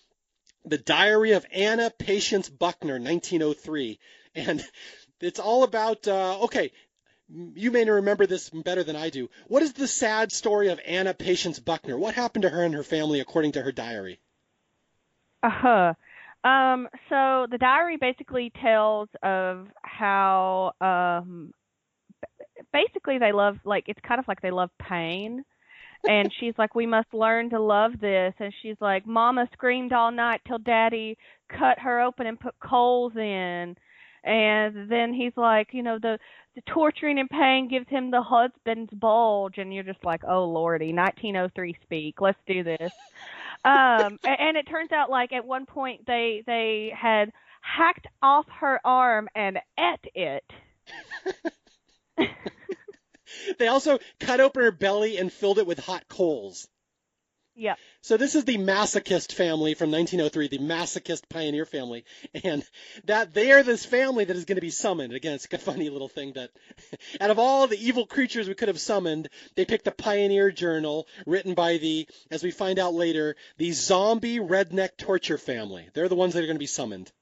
The Diary of Anna Patience Buckner, 1903. And it's all about, okay, you may remember this better than I do. What is the sad story of Anna Patience Buckner? What happened to her and her family according to her diary? Uh-huh. So the diary basically tells of how, basically they love, like, it's kind of like they love pain. And she's like, we must learn to love this. And she's like, Mama screamed all night till Daddy cut her open and put coals in. And then he's like, the torturing and pain gives him the husband's bulge. And you're just like, oh, Lordy, 1903 speak. Let's do this. And it turns out, like, at one point they had hacked off her arm and ate it. They also cut open her belly and filled it with hot coals. Yep. So this is the masochist family from 1903, the masochist pioneer family, and that they are this family that is going to be summoned. Again, it's a funny little thing that out of all the evil creatures we could have summoned, they picked the Pioneer Journal written by as we find out later, the zombie redneck torture family. They're the ones that are going to be summoned.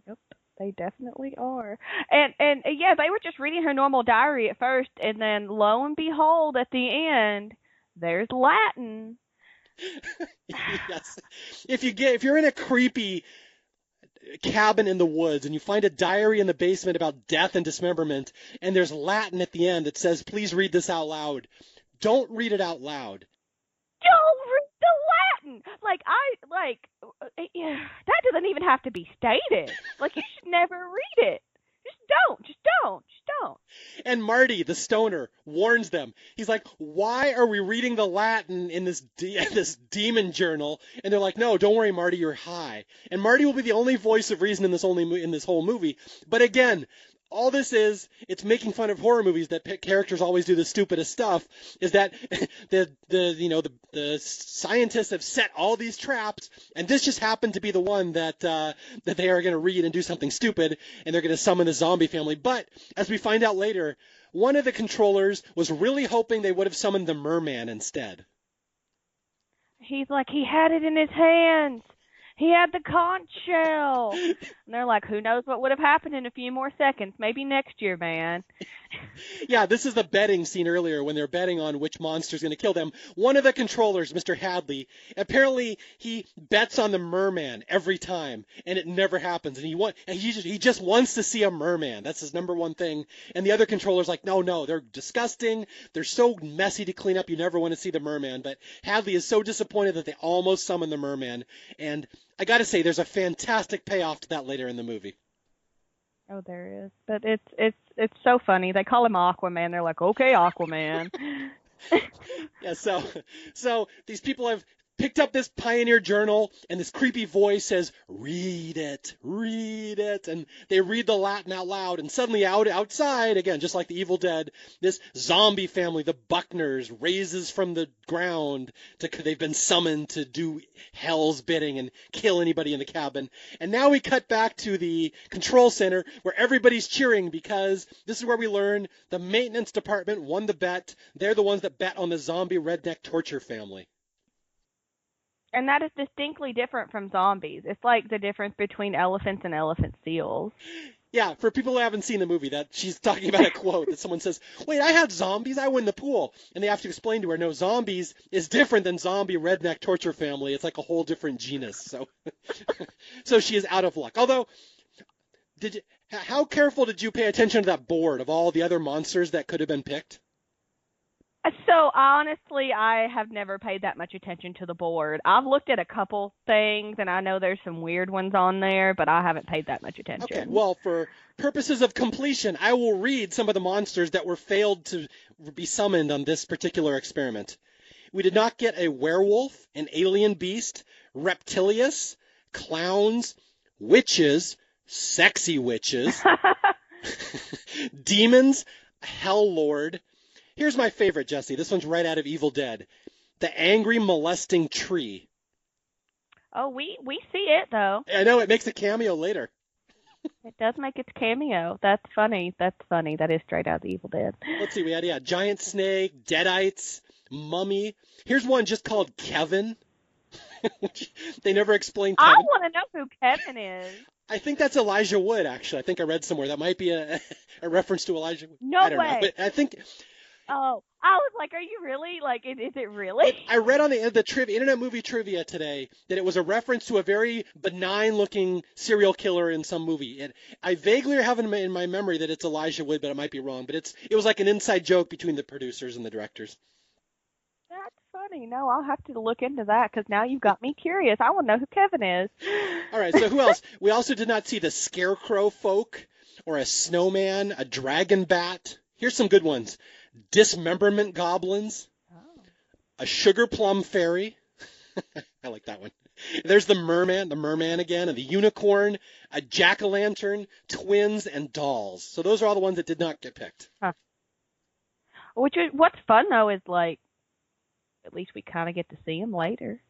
Yep, they definitely are. And yeah, they were just reading her normal diary at first, and then lo and behold, at the end, there's Latin. Yes. If you're in a creepy cabin in the woods and you find a diary in the basement about death and dismemberment and there's Latin at the end that says, please read this out loud, don't read it out loud. Don't read the Latin. That doesn't even have to be stated. Like, you should never read it. Just don't. And Marty, the stoner, warns them. He's like, why are we reading the Latin in this demon journal? And they're like, no, don't worry, Marty, you're high. And Marty will be the only voice of reason in this whole movie. But again, all this is, it's making fun of horror movies that characters always do the stupidest stuff, is that the scientists have set all these traps, and this just happened to be the one that they are going to read and do something stupid, and they're going to summon the zombie family. But as we find out later, one of the controllers was really hoping they would have summoned the merman instead. He's like, he had it in his hands. He had the conch shell. And they're like, who knows what would have happened in a few more seconds. Maybe next year, man. Yeah, this is the betting scene earlier when they're betting on which monster's going to kill them. One of the controllers, Mr. Hadley, apparently he bets on the merman every time, and it never happens. And he just wants to see a merman. That's his number one thing. And the other controller's like, no, they're disgusting. They're so messy to clean up. You never want to see the merman. But Hadley is so disappointed that they almost summon the merman. And I got to say, there's a fantastic payoff to that later in the movie. Oh, there is. But it's so funny. They call him Aquaman. They're like, okay, Aquaman. Yeah, so these people have picked up this Pioneer Journal, and this creepy voice says, read it, and they read the Latin out loud, and suddenly outside, again, just like the Evil Dead, this zombie family, the Buckners, raises from the ground. They've been summoned to do hell's bidding and kill anybody in the cabin. And now we cut back to the control center, where everybody's cheering, because this is where we learn the maintenance department won the bet. They're the ones that bet on the zombie redneck torture family. And that is distinctly different from zombies. It's like the difference between elephants and elephant seals. Yeah, for people who haven't seen the movie, that she's talking about a quote that someone says, "Wait, I had zombies. I win the pool," and they have to explain to her, "No, zombies is different than zombie redneck torture family. It's like a whole different genus." So, so she is out of luck. Although, how careful did you pay attention to that board of all the other monsters that could have been picked? So honestly, I have never paid that much attention to the board. I've looked at a couple things, and I know there's some weird ones on there, but I haven't paid that much Okay, attention. well, for purposes of completion, I will read some of the monsters that were failed to be summoned on this particular experiment. We did not get a werewolf, an alien beast, reptilius, clowns, witches, sexy witches, demons, hell lord. Here's my favorite, Jesse. This one's right out of Evil Dead. The angry molesting tree. Oh, we see it though. I know it makes a cameo later. It does make its cameo. That's funny. That's funny. That is straight out of the Evil Dead. Let's see, we had, yeah, giant snake, deadites, mummy. Here's one just called Kevin. They never explained I Kevin. want to know who Kevin is. I think that's Elijah Wood, actually. I think I read somewhere. That might be a reference to Elijah Wood. I No don't know. way. But I think Oh, I was like, are you really? Like, is it really? I read on the Internet Movie Trivia today that it was a reference to a very benign-looking serial killer in some movie. I vaguely have in my memory that it's Elijah Wood, but I might be wrong. But it was like an inside joke between the producers and the directors. That's funny. No, I'll have to look into that because now you've got me curious. I want to know who Kevin is. All right, so who else? We also did not see the Scarecrow folk or a snowman, a dragon bat. Here's some good ones. Dismemberment goblins, Oh. a sugar plum fairy. I like that one. There's the merman again, and the unicorn, a jack-o'-lantern, twins, and dolls. So those are all the ones that did not get picked. Huh. What's fun though is like at least we kind of get to see him later.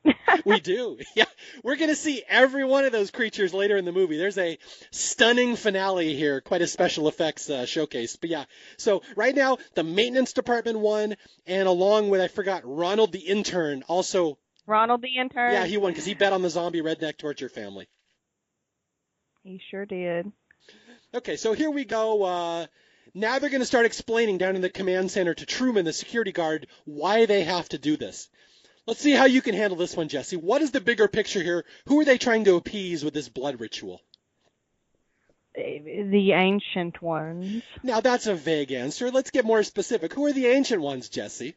We do. Yeah, we're going to see every one of those creatures later in the movie. There's a stunning finale here, quite a special effects showcase. But yeah, so right now, the maintenance department won, and along with, I forgot, Ronald the intern also. Ronald the intern. Yeah, he won because he bet on the zombie redneck torture family. He sure did. Okay, so here we go. Now they're going to start explaining down in the command center to Truman, the security guard, why they have to do this. Let's see how you can handle this one, Jesse. What is the bigger picture here? Who are they trying to appease with this blood ritual? The ancient ones. Now, that's a vague answer. Let's get more specific. Who are the ancient ones, Jesse?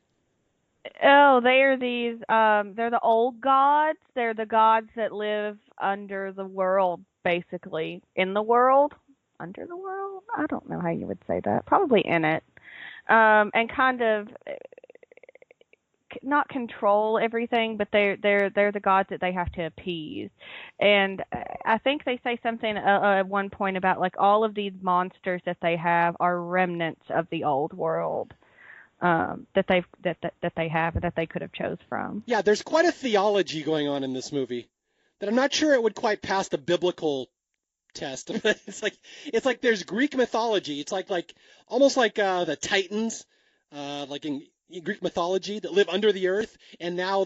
Oh, they're the old gods. They're the gods that live under the world, basically. In the world? Under the world? I don't know how you would say that. Probably in it. And kind of not control everything, but they're the gods that they have to appease. And I think they say something at one point about like all of these monsters that they have are remnants of the old world. That they have and that they could have chose from. Yeah, there's quite a theology going on in this movie that I'm not sure it would quite pass the biblical test. it's like there's Greek mythology. It's like almost like the Titans, like in Greek mythology that live under the earth, and now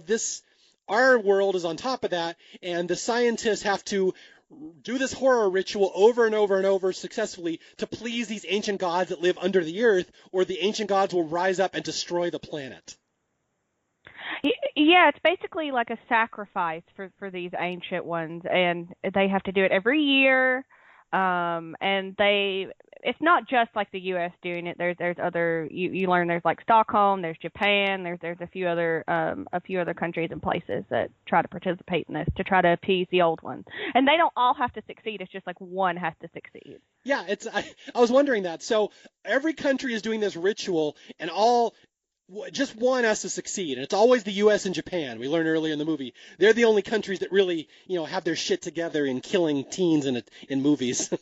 our world is on top of that, and the scientists have to do this horror ritual over and over and over successfully to please these ancient gods that live under the earth, or the ancient gods will rise up and destroy the planet. Yeah, it's basically like a sacrifice for these ancient ones, and they have to do it every year. And it's not just like the U.S. doing it. There's other you learn there's like Stockholm, there's Japan, there's a few other countries and places that try to participate in this to try to appease the old ones. And they don't all have to succeed. It's just like one has to succeed. Yeah, I was wondering that. So every country is doing this ritual, and just one has to succeed, and it's always the U.S. and Japan. We learned earlier in the movie they're the only countries that really, have their shit together in killing teens in movies.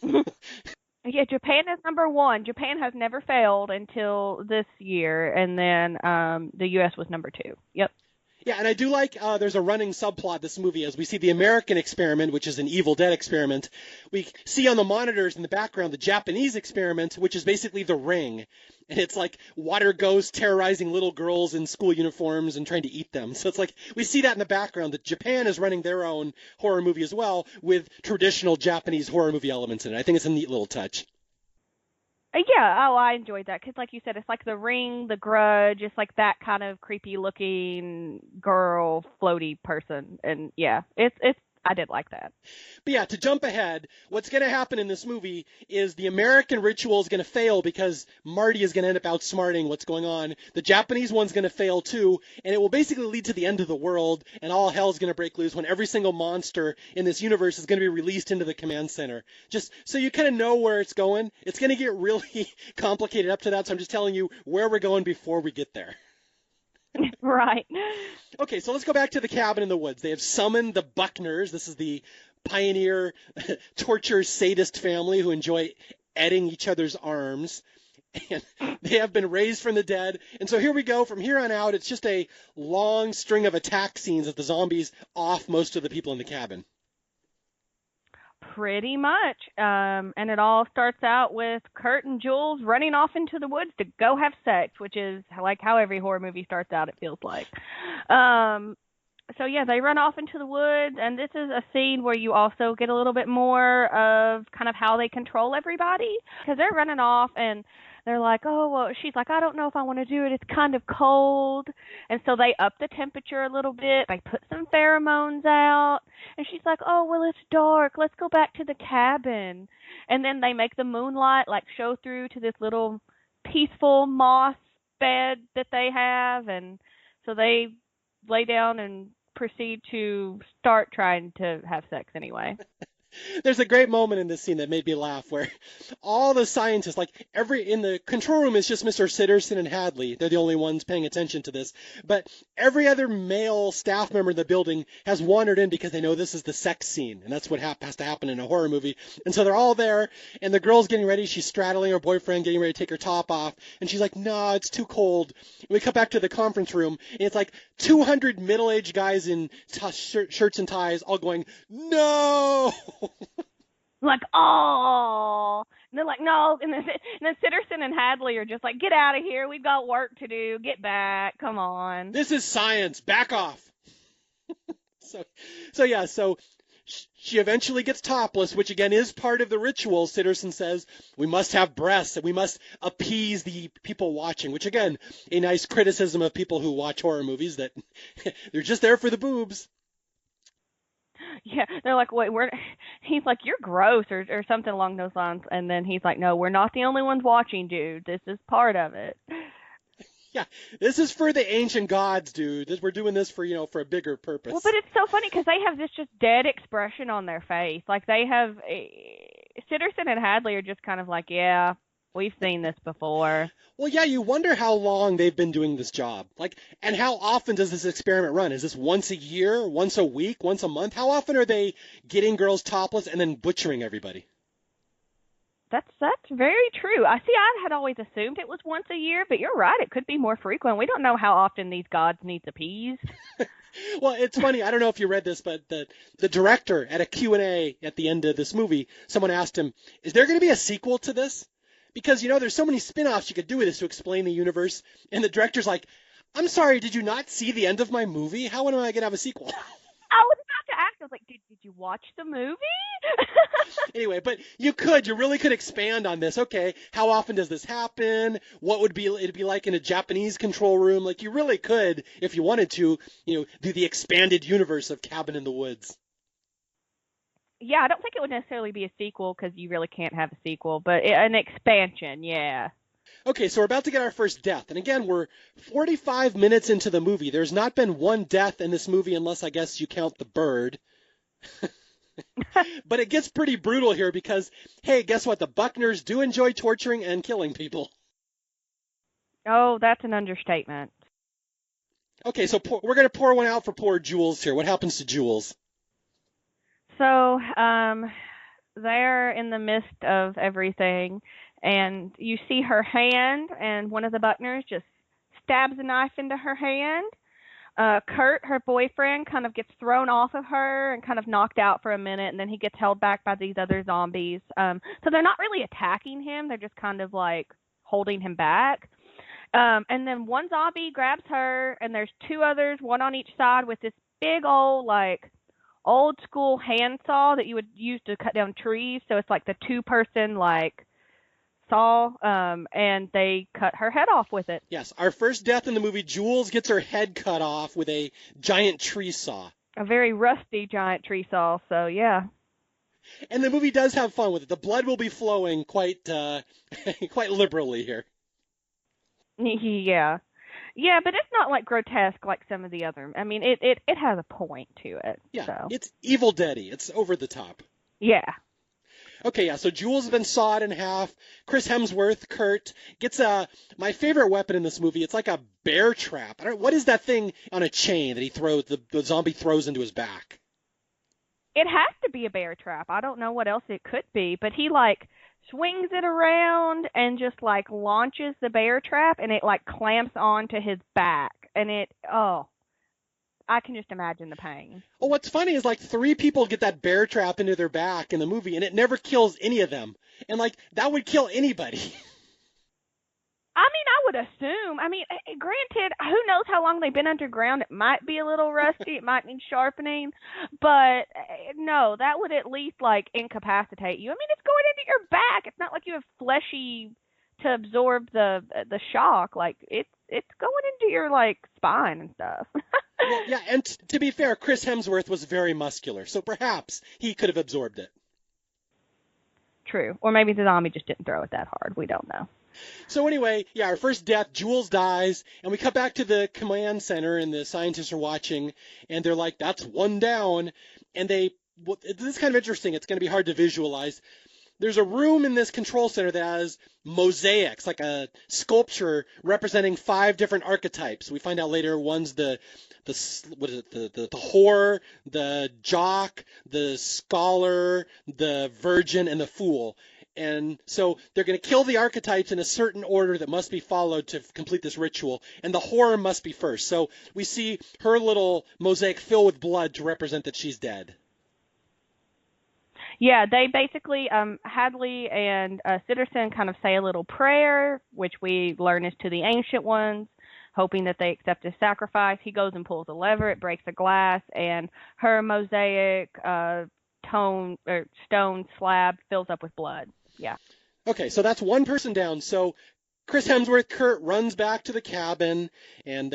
Yeah, Japan is number one. Japan has never failed until this year, and then the U.S. was number two. Yep. Yeah, and I do like there's a running subplot this movie as we see the American experiment, which is an Evil Dead experiment. We see on the monitors in the background the Japanese experiment, which is basically The Ring. And it's like water ghosts terrorizing little girls in school uniforms and trying to eat them. So it's like we see that in the background that Japan is running their own horror movie as well with traditional Japanese horror movie elements in it. I think it's a neat little touch. Yeah, oh, I enjoyed that because, like you said, it's like The Ring, The Grudge. It's like that kind of creepy looking girl, floaty person, and yeah, it's. I did like that. But yeah, to jump ahead, what's going to happen in this movie is the American ritual is going to fail because Marty is going to end up outsmarting what's going on. The Japanese one's going to fail too, and it will basically lead to the end of the world, and all hell's going to break loose when every single monster in this universe is going to be released into the command center. Just so you kind of know where it's going. It's going to get really complicated up to that, so I'm just telling you where we're going before we get there. Right. Okay, so let's go back to the cabin in the woods. They have summoned the Buckners. This is the pioneer torture sadist family who enjoy eating each other's arms. And they have been raised from the dead. And so here we go. From here on out, it's just a long string of attack scenes as the zombies off most of the people in the cabin. Pretty much. And it all starts out with Kurt and Jules running off into the woods to go have sex, which is like how every horror movie starts out, it feels like. So yeah, they run off into the woods, and this is a scene where you also get a little bit more of kind of how they control everybody, because they're running off and they're like, oh, well, she's like, I don't know if I want to do it. It's kind of cold. And so they up the temperature a little bit. They put some pheromones out. And she's like, oh, well, it's dark. Let's go back to the cabin. And then they make the moonlight like show through to this little peaceful moss bed that they have. And so they lay down and proceed to start trying to have sex anyway. There's a great moment in this scene that made me laugh where all the scientists, like every in the control room is just Mr. Sitterson and Hadley. They're the only ones paying attention to this. But every other male staff member in the building has wandered in because they know this is the sex scene. And that's what has to happen in a horror movie. And so they're all there. And the girl's getting ready. She's straddling her boyfriend, getting ready to take her top off. And she's like, no, it's too cold. And we come back to the conference room. And it's like 200 middle-aged guys in shirts and ties all going, no! Like, oh, and they're like, no, and then Sitterson and Hadley are just like, get out of here, we've got work to do, get back, come on. This is science, back off. So she eventually gets topless, which again is part of the ritual. Sitterson says we must have breasts and we must appease the people watching, which again, a nice criticism of people who watch horror movies that they're just there for the boobs. Yeah, they're like, wait, he's like, you're gross or something along those lines. And then he's like, no, we're not the only ones watching, dude. This is part of it. Yeah, this is for the ancient gods, dude. We're doing this for, for a bigger purpose. Well, but it's so funny because they have this just dead expression on their face. Like they have, Sitterson and Hadley are just kind of like, yeah, we've seen this before. Well, yeah, you wonder how long they've been doing this job. Like, and how often does this experiment run? Is this once a year, once a week, once a month? How often are they getting girls topless and then butchering everybody? That's very true. I had always assumed it was once a year, but you're right. It could be more frequent. We don't know how often these gods need appeased. Well, it's funny. I don't know if you read this, but the director at a Q&A at the end of this movie, someone asked him, is there going to be a sequel to this? Because, there's so many spin-offs you could do with this to explain the universe. And the director's like, I'm sorry, did you not see the end of my movie? How am I going to have a sequel? I was about to ask. I was like, did you watch the movie? Anyway, but you really could expand on this. Okay, how often does this happen? What would it be like in a Japanese control room? Like, you really could, if you wanted to, do the expanded universe of Cabin in the Woods. Yeah, I don't think it would necessarily be a sequel because you really can't have a sequel, but an expansion, yeah. Okay, so we're about to get our first death. And again, we're 45 minutes into the movie. There's not been one death in this movie unless I guess you count the bird. But it gets pretty brutal here because, hey, guess what? The Buckners do enjoy torturing and killing people. Oh, that's an understatement. Okay, so we're going to pour one out for poor Jules here. What happens to Jules? So, they're in the midst of everything, and you see her hand, and one of the Buckners just stabs a knife into her hand. Kurt, her boyfriend, kind of gets thrown off of her and kind of knocked out for a minute, and then he gets held back by these other zombies. So they're not really attacking him; they're just kind of like holding him back. And then one zombie grabs her, and there's two others, one on each side, with this big old like old school handsaw that you would use to cut down trees. So it's like the two-person like saw, and they cut her head off with it. Yes, our first death in the movie, Jules gets her head cut off with a giant tree saw. A very rusty giant tree saw, so yeah. And the movie does have fun with it. The blood will be flowing quite quite liberally here. Yeah. Yeah, but it's not like grotesque like some of the other. I mean, it has a point to it. Yeah, So. it's Evil Dead-y. It's over the top. Yeah. Okay, yeah, so Jules has been sawed in half. Chris Hemsworth, Kurt, gets my favorite weapon in this movie. It's like a bear trap. What is that thing on a chain that he throws, the zombie throws into his back? It has to be a bear trap. I don't know what else it could be, but he like swings it around and just like launches the bear trap, and it like clamps onto his back, and I can just imagine the pain. Well, what's funny is like 3 people get that bear trap into their back in the movie, and it never kills any of them. And like that would kill anybody. I mean, I would assume. I mean, granted, who knows how long they've been underground? It might be a little rusty. It might need sharpening. But no, that would at least like incapacitate you. I mean, it's going into your back. It's not like you have fleshy to absorb the shock. Like it's going into your like spine and stuff. Well, yeah, and to be fair, Chris Hemsworth was very muscular, so perhaps he could have absorbed it. True. Or maybe the zombie just didn't throw it that hard. We don't know. So anyway, yeah, our first death, Jules dies, and we cut back to the command center, and the scientists are watching, and they're like, that's one down. And this is kind of interesting. It's going to be hard to visualize. There's a room in this control center that has mosaics, like a sculpture representing 5 different archetypes. We find out later one's the whore, the jock, the scholar, the virgin, and the fool. And so they're going to kill the archetypes in a certain order that must be followed to complete this ritual. And the whore must be first. So we see her little mosaic fill with blood to represent that she's dead. Yeah, they basically, Hadley and Sitterson kind of say a little prayer, which we learn is to the Ancient Ones, hoping that they accept his sacrifice. He goes and pulls a lever, it breaks a glass, and her mosaic stone slab fills up with blood. Yeah. Okay, so that's one person down. So Chris Hemsworth, Kurt, runs back to the cabin, and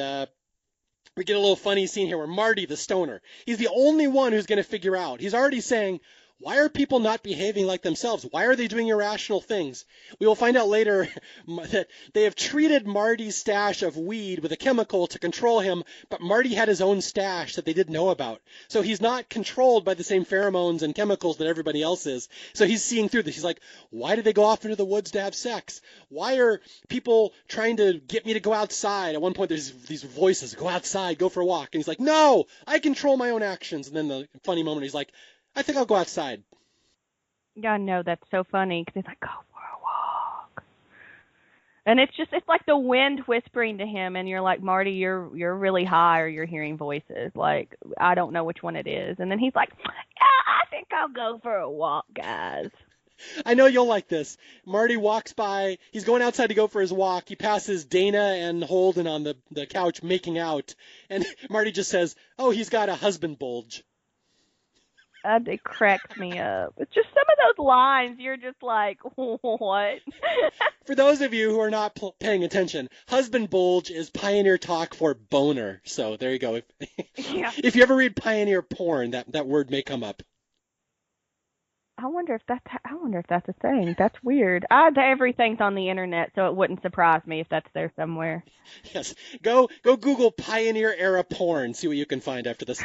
we get a little funny scene here where Marty, the stoner, he's the only one who's going to figure out. He's already saying, why are people not behaving like themselves? Why are they doing irrational things? We will find out later that they have treated Marty's stash of weed with a chemical to control him, but Marty had his own stash that they didn't know about. So he's not controlled by the same pheromones and chemicals that everybody else is. So he's seeing through this. He's like, why did they go off into the woods to have sex? Why are people trying to get me to go outside? At one point there's these voices, go outside, go for a walk. And he's like, no, I control my own actions. And then the funny moment, he's like, I think I'll go outside. Yeah, I know, that's so funny, because he's like, go for a walk. And it's like the wind whispering to him, and you're like, Marty, you're really high, or you're hearing voices. Like, I don't know which one it is. And then he's like, yeah, I think I'll go for a walk, guys. I know you'll like this. Marty walks by. He's going outside to go for his walk. He passes Dana and Holden on the couch making out. And Marty just says, oh, he's got a husband bulge. It cracks me up. It's just some of those lines, you're just like, what? For those of you who are not paying attention, husband bulge is pioneer talk for boner. So there you go. Yeah. If you ever read pioneer porn, that word may come up. I wonder if that's a thing. That's weird. Everything's on the internet, so it wouldn't surprise me if that's there somewhere. Yes. Go Google pioneer era porn. See what you can find after this.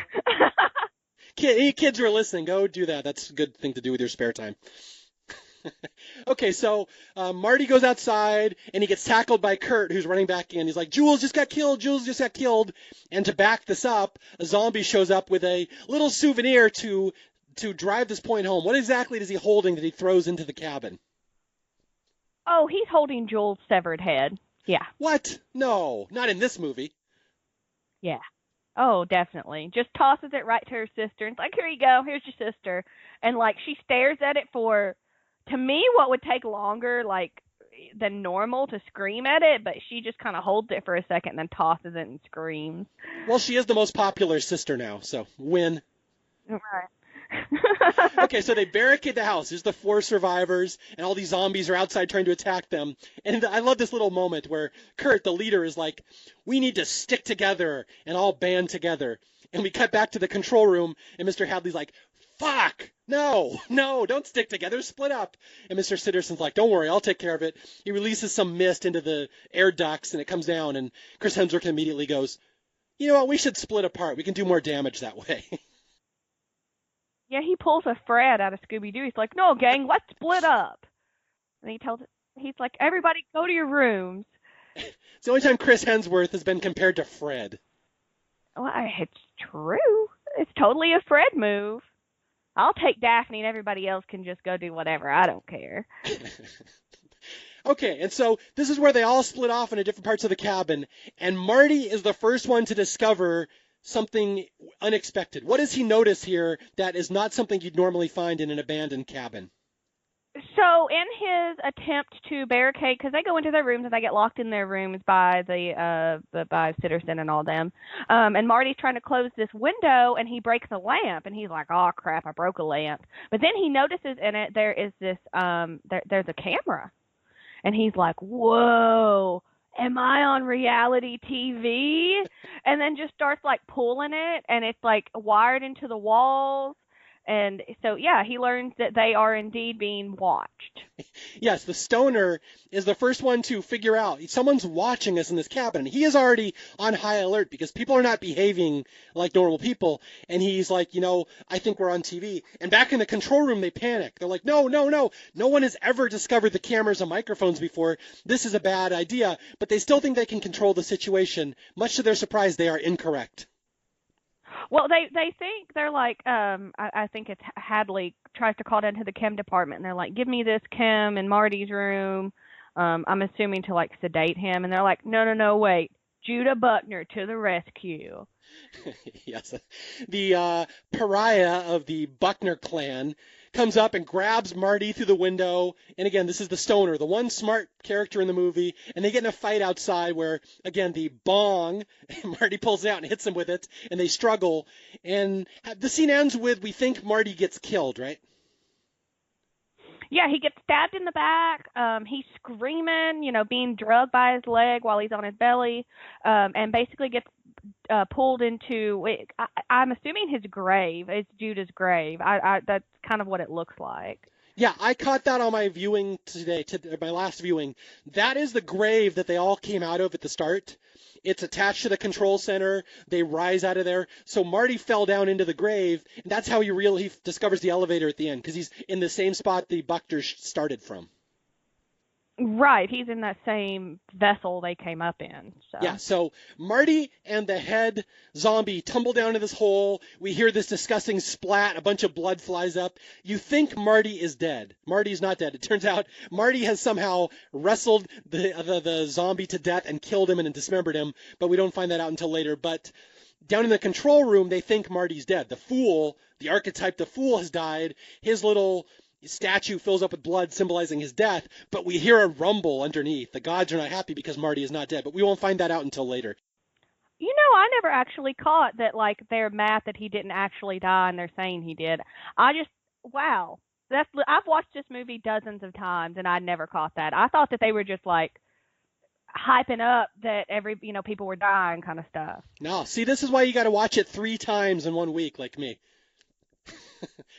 Any kids who are listening, go do that. That's a good thing to do with your spare time. Okay, so Marty goes outside, and he gets tackled by Kurt, who's running back in. He's like, Jules just got killed. Jules just got killed. And to back this up, a zombie shows up with a little souvenir to drive this point home. What exactly is he holding that he throws into the cabin? Oh, he's holding Jules' severed head. Yeah. What? No, not in this movie. Yeah. Oh, definitely. Just tosses it right to her sister. And it's like, here you go. Here's your sister. And like she stares at it for, to me, what would take longer, like than normal to scream at it, but she just kind of holds it for a second and then tosses it and screams. Well, she is the most popular sister now, so win. Right. Okay, so they barricade the house. There's the four survivors, and all these zombies are outside trying to attack them. And I love this little moment where Kurt, the leader, is like, "We need to stick together and all band together." And we cut back to the control room, and Mr. Hadley's like, "Fuck! No, no, don't stick together, split up." And Mr. Sitterson's like, "Don't worry, I'll take care of it." He releases some mist into the air ducts, and it comes down, and Chris Hemsworth immediately goes, "You know what, we should split apart. We can do more damage that way." Yeah, he pulls a Fred out of Scooby Doo. He's like, "No, gang, let's split up." And he's like, "Everybody, go to your rooms." It's the only time Chris Hemsworth has been compared to Fred. Well, it's true. It's totally a Fred move. I'll take Daphne, and everybody else can just go do whatever. I don't care. Okay, and so this is where they all split off into different parts of the cabin, and Marty is the first one to discover something unexpected. What does he notice here that is not something you'd normally find in an abandoned cabin? So, in his attempt to barricade, because they go into their rooms and they get locked in their rooms by by Sitterson and all them, and Marty's trying to close this window and he breaks a lamp and he's like, "Oh crap, I broke a lamp." But then he notices in it there is this there's a camera, and he's like, "Whoa, am I on reality TV?" And then just starts like pulling it, and it's like wired into the walls. And so, yeah, he learns that they are indeed being watched. Yes, the stoner is the first one to figure out someone's watching us in this cabin. He is already on high alert because people are not behaving like normal people. And he's like, I think we're on TV. And back in the control room, they panic. They're like, no, no, no. No one has ever discovered the cameras and microphones before. This is a bad idea. But they still think they can control the situation. Much to their surprise, they are incorrect. Well, they think they're like, I think it's Hadley tries to call down to the chem department, and they're like, "Give me this chem in Marty's room." I'm assuming to like sedate him, and they're like, "No, no, no, wait, Judah Buckner to the rescue." Yes, the pariah of the Buckner clan comes up and grabs Marty through the window. And again, this is the stoner, the one smart character in the movie. And they get in a fight outside where, again, the bong, Marty pulls it out and hits him with it. And they struggle. And the scene ends with, we think Marty gets killed, right? Yeah, he gets stabbed in the back. He's screaming, being drugged by his leg while he's on his belly, and basically gets pulled into, I'm assuming his grave. It's Judah's grave. That's kind of what it looks like. Yeah, I caught that on my viewing today, my last viewing. That is the grave that they all came out of at the start. It's attached to the control center. They rise out of there. So Marty fell down into the grave, and that's how he discovers the elevator at the end, because he's in the same spot the Buckner started from. Right, he's in that same vessel they came up in. So. Yeah, so Marty and the head zombie tumble down into this hole. We hear this disgusting splat. A bunch of blood flies up. You think Marty is dead. Marty's not dead. It turns out Marty has somehow wrestled the zombie to death and killed him and dismembered him, but we don't find that out until later. But down in the control room, they think Marty's dead. The fool, the archetype, the fool has died. His little statue fills up with blood symbolizing his death, but we hear a rumble underneath. The gods are not happy because Marty is not dead, but we won't find that out until later. I never actually caught that, like, they're mad that he didn't actually die and they're saying he did. Wow. I've watched this movie dozens of times and I never caught that. I thought that they were just, like, hyping up that people were dying kind of stuff. No, see, this is why you got to watch it 3 times in 1 week like me.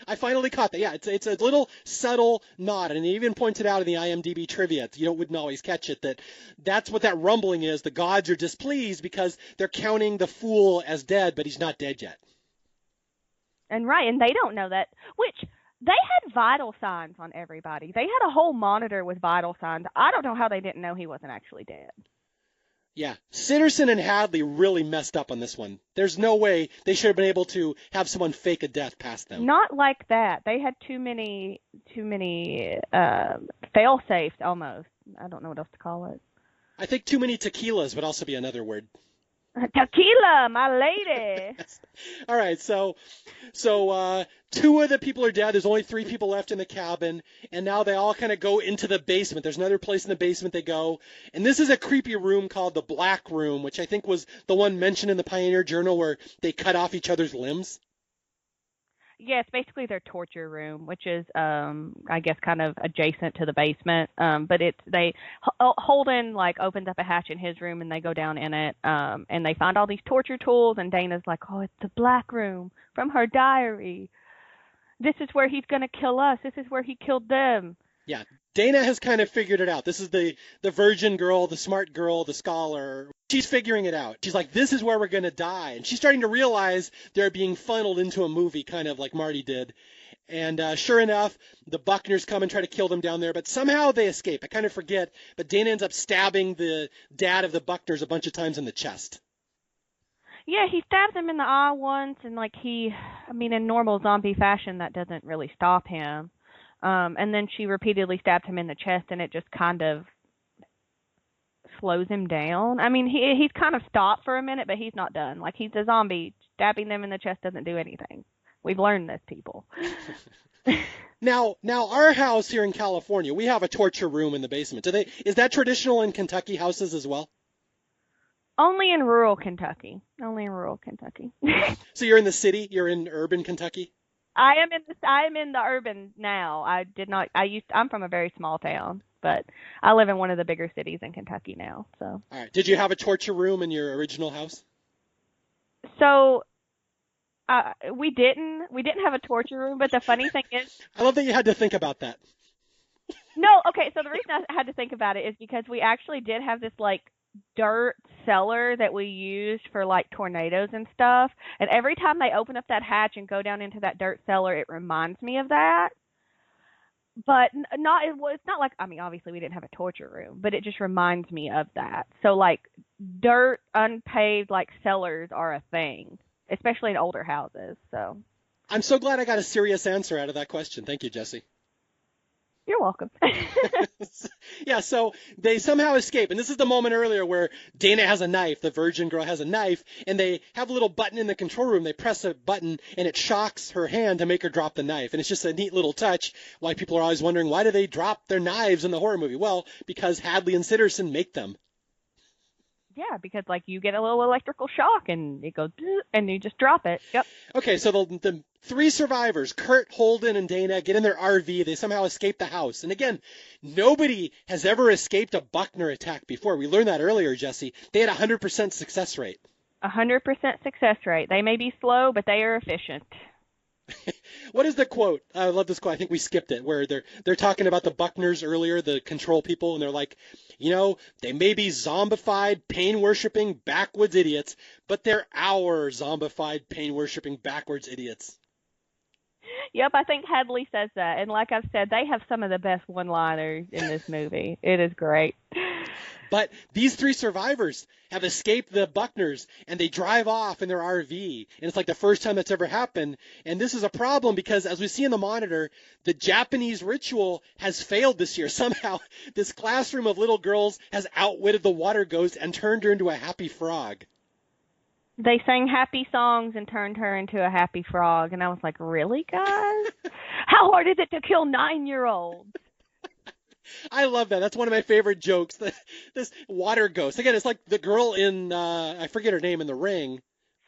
I finally caught that. Yeah, it's a little subtle nod, and it even pointed out in the IMDb trivia. You wouldn't always catch it. That's what that rumbling is. The gods are displeased because they're counting the fool as dead, but he's not dead yet. And they don't know that. Which they had vital signs on everybody. They had a whole monitor with vital signs. I don't know how they didn't know he wasn't actually dead. Yeah, Sitterson and Hadley really messed up on this one. There's no way they should have been able to have someone fake a death past them. Not like that. They had too many fail-safes almost. I don't know what else to call it. I think too many tequilas would also be another word. Tequila, my lady. All right, so two of the people are dead. There's only three people left in the cabin, and now they all kind of go into the basement. There's another place in the basement they go, and this is a creepy room called the Black Room, which I think was the one mentioned in the Pioneer Journal where they cut off each other's limbs. Yeah, it's basically their torture room, which is, I guess, kind of adjacent to the basement. But it's Holden like opens up a hatch in his room, and they go down in it, and they find all these torture tools. And Dana's like, "Oh, it's the Black Room from her diary. This is where he's gonna kill us. This is where he killed them." Yeah, Dana has kind of figured it out. This is the virgin girl, the smart girl, the scholar. She's figuring it out. She's like, this is where we're gonna die, and she's starting to realize they're being funneled into a movie, kind of like Marty did. And sure enough, the Buckners come and try to kill them down there, but somehow they escape. I kind of forget, but Dana ends up stabbing the dad of the Buckners a bunch of times in the chest. Yeah, he stabs him in the eye once, and like I mean, in normal zombie fashion, that doesn't really stop him. And then she repeatedly stabbed him in the chest, and it just kind of slows him down. I mean, he's kind of stopped for a minute, but he's not done. Like, he's a zombie. Stabbing them in the chest doesn't do anything. We've learned this, people. Now, our house here in California, we have a torture room in the basement. Is that traditional in Kentucky houses as well? Only in rural Kentucky. Only in rural Kentucky. So you're in the city? You're in urban Kentucky? I am in the urban now. I'm from a very small town, but I live in one of the bigger cities in Kentucky now. So. All right. Did you have a torture room in your original house? So we didn't have a torture room, but the funny thing is, I love that you had to think about that. no, okay, so the reason I had to think about it is because we actually did have this like dirt cellar that we used for like tornadoes and stuff, and every time they open up that hatch and go down into that dirt cellar, it reminds me of that. But it's not like, I mean, obviously we didn't have a torture room, but it just reminds me of that. So like dirt unpaved like cellars are a thing, especially in older houses. So I'm so glad I got a serious answer out of that question. Thank you, Jessi. you're welcome. Yeah, so they somehow escape. And this is the moment earlier where Dana has a knife, the virgin girl has a knife, and they have a little button in the control room. They press a button, and it shocks her hand to make her drop the knife. And it's just a neat little touch. Why people are always wondering, why do they drop their knives in the horror movie? Well, because Hadley and Sitterson make them. Yeah, because like you get a little electrical shock and it goes and you just drop it. Yep. Okay, so the three survivors, Kurt, Holden, and Dana, get in their RV. They somehow escape the house. And again, nobody has ever escaped a Buckner attack before. We learned that earlier, Jessi. They had a 100% success rate. 100% success rate. They may be slow, but they are efficient. What is the quote? I love this quote. I think we skipped it, where they're talking about the Buckners earlier, the control people, and they're like, they may be zombified, pain-worshipping, backwoods idiots, but they're our zombified, pain-worshipping, backwards idiots. Yep, I think Hadley says that. And like I've said, they have some of the best one-liners in this movie. It is great. But these three survivors have escaped the Buckners, and they drive off in their RV. And it's like the first time that's ever happened. And this is a problem because, as we see in the monitor, the Japanese ritual has failed this year. Somehow, this classroom of little girls has outwitted the water ghost and turned her into a happy frog. They sang happy songs and turned her into a happy frog. And I was like, really, guys? How hard is it to kill 9-year-olds? I love that. That's one of my favorite jokes. This water ghost. Again, it's like the girl in, I forget her name, in The Ring.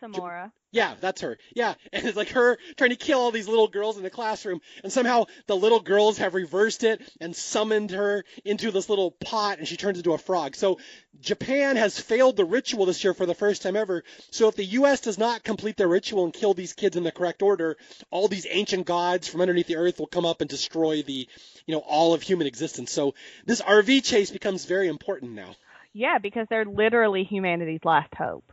Samora. Yeah, that's her. Yeah, and it's like her trying to kill all these little girls in the classroom, and somehow the little girls have reversed it and summoned her into this little pot, and she turns into a frog. So Japan has failed the ritual this year for the first time ever. So if the U.S. does not complete their ritual and kill these kids in the correct order, all these ancient gods from underneath the earth will come up and destroy all of human existence. So this RV chase becomes very important now. Yeah, because they're literally humanity's last hope.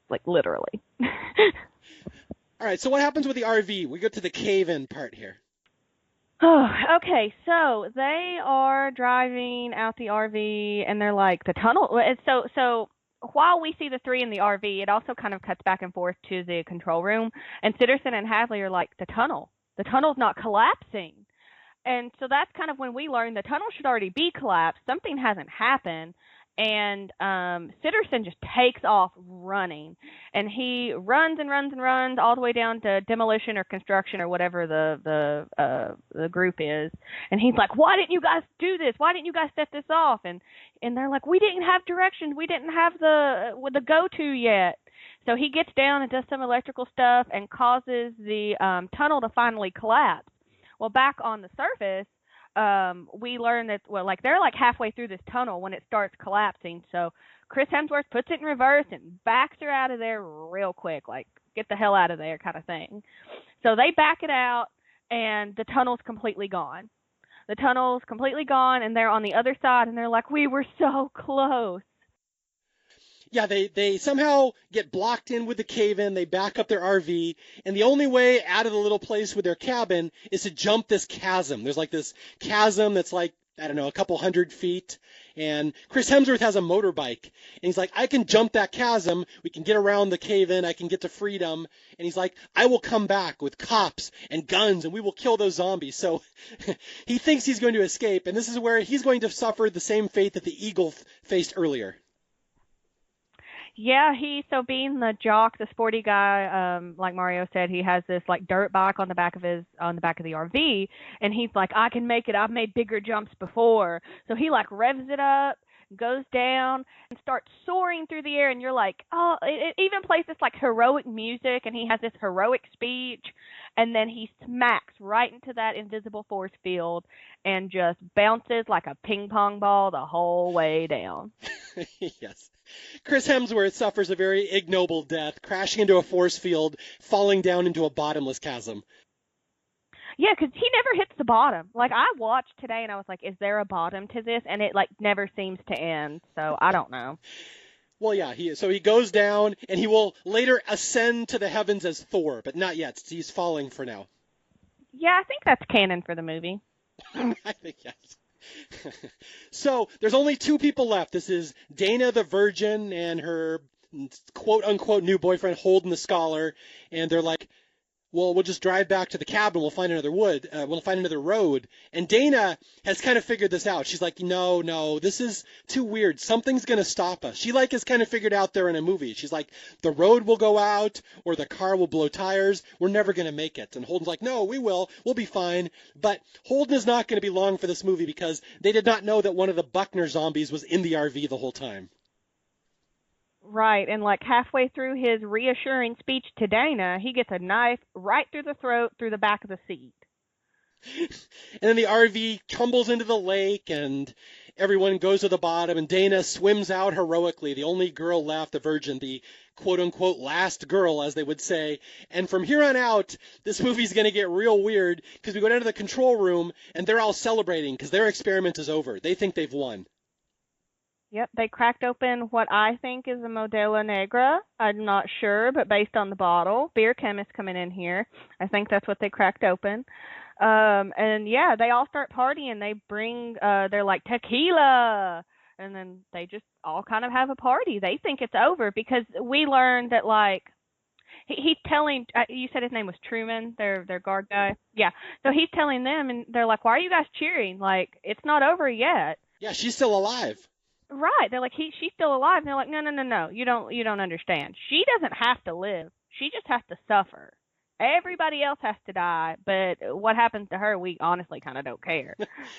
Like, literally. All right, so what happens with the RV? We go to the cave-in part here. Oh, okay, so they are driving out the RV, and they're like, the tunnel. So while we see the three in the RV, it also kind of cuts back and forth to the control room, and Sitterson and Hadley are like, the tunnel's not collapsing. And so that's kind of when we learn the tunnel should already be collapsed. Something hasn't happened. and Sitterson just takes off running, and he runs and runs and runs all the way down to demolition or construction or whatever the group is, and he's like, "Why didn't you guys do this? Why didn't you guys set this off?" And they're like, "We didn't have directions. We didn't have the go to yet." So he gets down and does some electrical stuff and causes the tunnel to finally collapse. Well, back on the surface, we learn that, well, like they're like halfway through this tunnel when it starts collapsing. So Chris Hemsworth puts it in reverse and backs her out of there real quick, like get the hell out of there kind of thing. So they back it out, and the tunnel's completely gone. The tunnel's completely gone, and they're on the other side, and they're like, "We were so close." Yeah, they somehow get blocked in with the cave-in. They back up their RV, and the only way out of the little place with their cabin is to jump this chasm. There's like this chasm that's like, I don't know, a couple 100 feet. And Chris Hemsworth has a motorbike, and he's like, "I can jump that chasm. We can get around the cave-in. I can get to freedom." And he's like, "I will come back with cops and guns, and we will kill those zombies." So he thinks he's going to escape, and this is where he's going to suffer the same fate that the eagle faced earlier. Yeah, so being the jock, the sporty guy, like Mario said, he has this like dirt bike on the back of the RV, and he's like, "I can make it. I've made bigger jumps before." So he like revs it up, goes down, and starts soaring through the air, and you're like, oh, it even plays this like heroic music, and he has this heroic speech, and then he smacks right into that invisible force field and just bounces like a ping pong ball the whole way down. Yes. Chris Hemsworth suffers a very ignoble death, crashing into a force field, falling down into a bottomless chasm. Yeah, because he never hits the bottom. Like, I watched today and I was like, is there a bottom to this? And it, like, never seems to end. So I don't know. Well, yeah, he goes down, and he will later ascend to the heavens as Thor, but not yet. He's falling for now. Yeah, I think that's canon for the movie. I think yes. So there's only two people left. This is Dana the Virgin and her quote-unquote new boyfriend Holden the Scholar, and they're like, "Well, we'll just drive back to the cabin. We'll find another road." And Dana has kind of figured this out. She's like, no, this is too weird. Something's going to stop us. She like has kind of figured out there in a movie. She's like, the road will go out or the car will blow tires. We're never going to make it. And Holden's like, "No, we will. We'll be fine." But Holden is not going to be long for this movie because they did not know that one of the Buckner zombies was in the RV the whole time. Right, and like halfway through his reassuring speech to Dana, he gets a knife right through the throat, through the back of the seat. And then the RV tumbles into the lake, and everyone goes to the bottom, and Dana swims out heroically, the only girl left, the virgin, the quote-unquote last girl, as they would say. And from here on out, this movie's going to get real weird, because we go down to the control room, and they're all celebrating, because their experiment is over. They think they've won. Yep, they cracked open what I think is a Modelo Negra. I'm not sure, but based on the bottle. Beer chemist coming in here. I think that's what they cracked open. And yeah, they all start partying. They bring, they're like, tequila. And then they just all kind of have a party. They think it's over because we learned that, like, he's telling, you said his name was Truman, their guard guy. Yeah. So he's telling them, and they're like, "Why are you guys cheering? Like, it's not over yet." Yeah, she's still alive. Right. They're like, she's still alive. And they're like, no. You don't understand. She doesn't have to live. She just has to suffer. Everybody else has to die, but what happens to her, we honestly kind of don't care.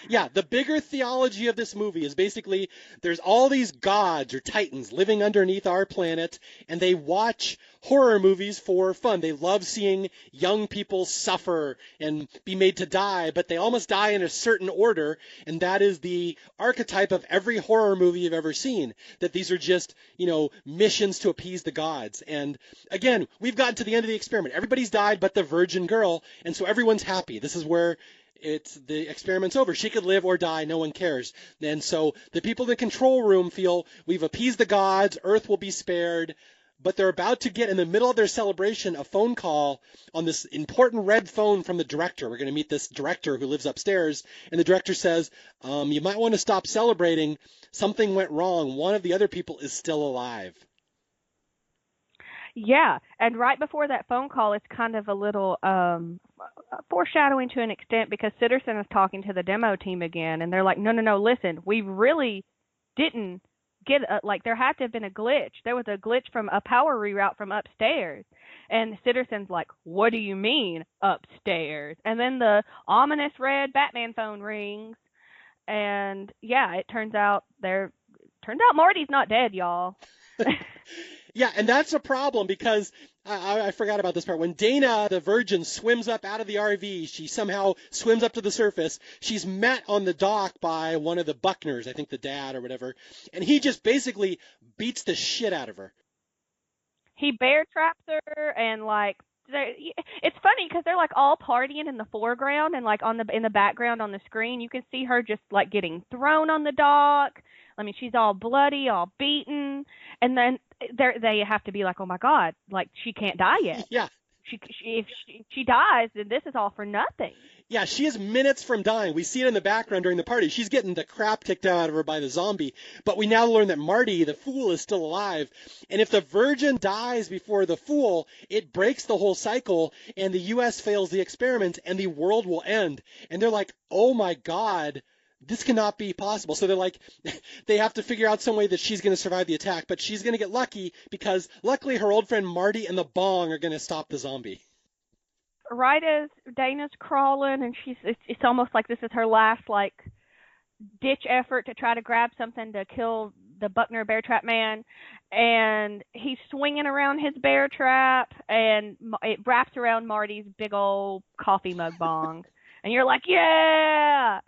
Yeah, the bigger theology of this movie is basically there's all these gods or titans living underneath our planet, and they watch horror movies for fun. They love seeing young people suffer and be made to die, but they almost die in a certain order, and that is the archetype of every horror movie you've ever seen, that these are just, missions to appease the gods. And again, we've gotten to the end of the experiment. Everybody's died but the virgin girl, and so everyone's happy. This is where the experiment's over. She could live or die, no one cares. And so the people in the control room feel we've appeased the gods, Earth will be spared, but they're about to get in the middle of their celebration a phone call on this important red phone from the director. We're going to meet this director who lives upstairs, and the director says, "You might want to stop celebrating. Something went wrong. One of the other people is still alive." Yeah, and right before that phone call, it's kind of a little foreshadowing to an extent, because Sitterson is talking to the demo team again, and they're like, no, listen, we really didn't get like there had to have been a glitch. There was a glitch from a power reroute from upstairs. And Citizen's like, what do you mean upstairs? And then the ominous red Batman phone rings. And yeah, it turns out Marty's not dead, y'all. Yeah, and that's a problem because I forgot about this part. When Dana, the Virgin, swims up out of the RV, she somehow swims up to the surface. She's met on the dock by one of the Buckners, I think the dad or whatever, and he just basically beats the shit out of her. He bear traps her, and like it's funny because they're like all partying in the foreground, and like in the background on the screen you can see her just like getting thrown on the dock. I mean, she's all bloody, all beaten, and then they have to be like, oh my god, like she can't die yet. Yeah. If she dies, then this is all for nothing. Yeah, she is minutes from dying. We see it in the background during the party. She's getting the crap kicked out of her by the zombie. But we now learn that Marty, the fool, is still alive. And if the Virgin dies before the fool, it breaks the whole cycle, and the U.S. fails the experiment, and the world will end. And they're like, oh my god, this cannot be possible. So they're like, they have to figure out some way that she's going to survive the attack. But she's going to get lucky because luckily her old friend Marty and the bong are going to stop the zombie. Right as Dana's crawling, and it's almost like this is her last like ditch effort to try to grab something to kill the Buckner bear trap man, and he's swinging around his bear trap, and it wraps around Marty's big old coffee mug bong, and you're like, yeah.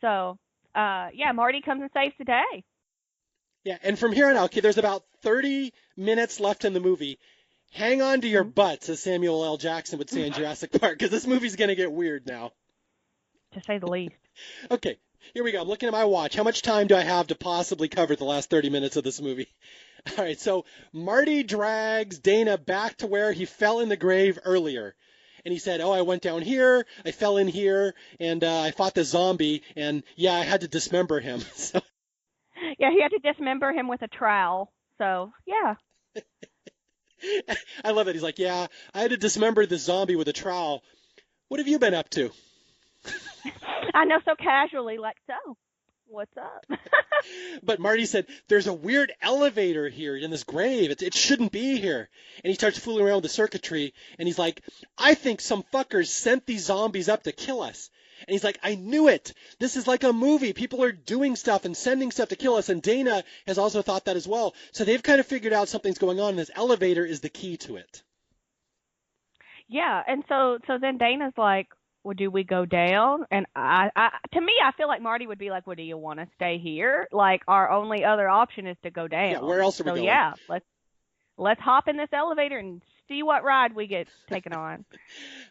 So yeah, Marty comes and saves the day. Yeah, and from here on out, okay, there's about 30 minutes left in the movie. Hang on to your butts, as Samuel L. Jackson would say in Jurassic Park, because this movie's going to get weird now. To say the least. Okay, here we go. I'm looking at my watch. How much time do I have to possibly cover the last 30 minutes of this movie? All right, so Marty drags Dana back to where he fell in the grave earlier. And he said, oh, I went down here, I fell in here, and I fought the zombie, and yeah, I had to dismember him. So. Yeah, he had to dismember him with a trowel. So, yeah. I love it. He's like, yeah, I had to dismember the zombie with a trowel. What have you been up to? I know, so casually, like, so, what's up? But Marty said, there's a weird elevator here in this grave. It shouldn't be here. And he starts fooling around with the circuitry, and he's like, I think some fuckers sent these zombies up to kill us. And he's like, I knew it. This is like a movie. People are doing stuff and sending stuff to kill us. And Dana has also thought that as well. So they've kind of figured out something's going on, and this elevator is the key to it. Yeah, and so then Dana's like, well, do we go down? And to me, I feel like Marty would be like, well, do you want to stay here? Like, our only other option is to go down. Yeah, where else are we going? So yeah, let's hop in this elevator and see what ride we get taken on.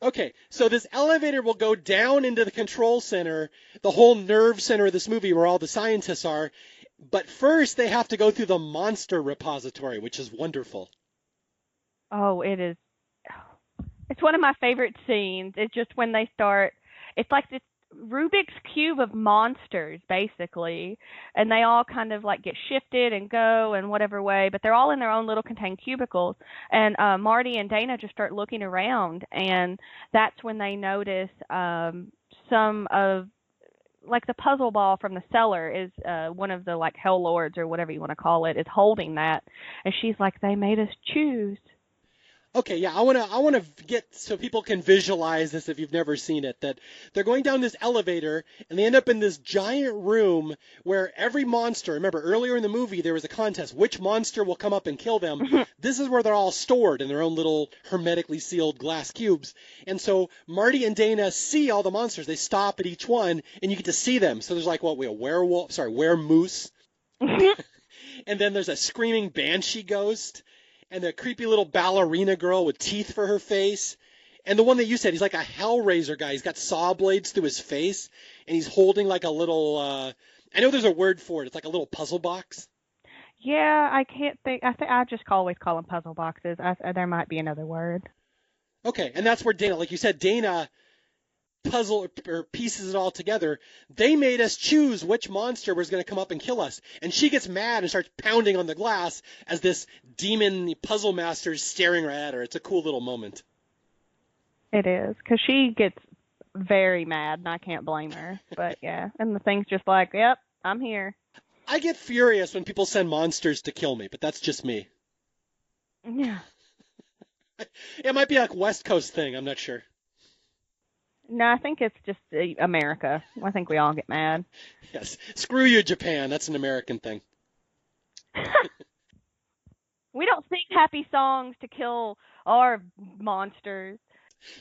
Okay, so this elevator will go down into the control center, the whole nerve center of this movie where all the scientists are. But first, they have to go through the monster repository, which is wonderful. Oh, it is. It's one of my favorite scenes. It's just when they start, it's like this Rubik's Cube of monsters, basically. And they all kind of like get shifted and go in whatever way, but they're all in their own little contained cubicles. And Marty and Dana just start looking around, and that's when they notice some of, like, the puzzle ball from the cellar is one of the, like, Hell Lords or whatever you want to call it is holding that. And she's like, they made us choose. Okay, yeah, I want to get so people can visualize this if you've never seen it, that they're going down this elevator and they end up in this giant room where every monster, remember earlier in the movie there was a contest, which monster will come up and kill them. This is where they're all stored in their own little hermetically sealed glass cubes. And so Marty and Dana see all the monsters. They stop at each one and you get to see them. So there's like a weremoose. And then there's a screaming banshee ghost. And the creepy little ballerina girl with teeth for her face. And the one that you said, he's like a Hellraiser guy. He's got saw blades through his face. And he's holding like a little, I know there's a word for it. It's like a little puzzle box. Yeah, I can't think. I just always call them puzzle boxes. There might be another word. Okay, and that's where Dana, like you said, Dana puzzle or pieces it all together. They made us choose which monster was going to come up and kill us, and she gets mad and starts pounding on the glass as this demon puzzle master is staring right at her. It's a cool little moment. It is, because she gets very mad, and I can't blame her. But yeah, and the thing's just like, yep, I'm here. I get furious when people send monsters to kill me, but that's just me. Yeah. It might be like West Coast thing. I'm not sure. No, I think it's just America. I think we all get mad. Yes. Screw you, Japan. That's an American thing. We don't sing happy songs to kill our monsters.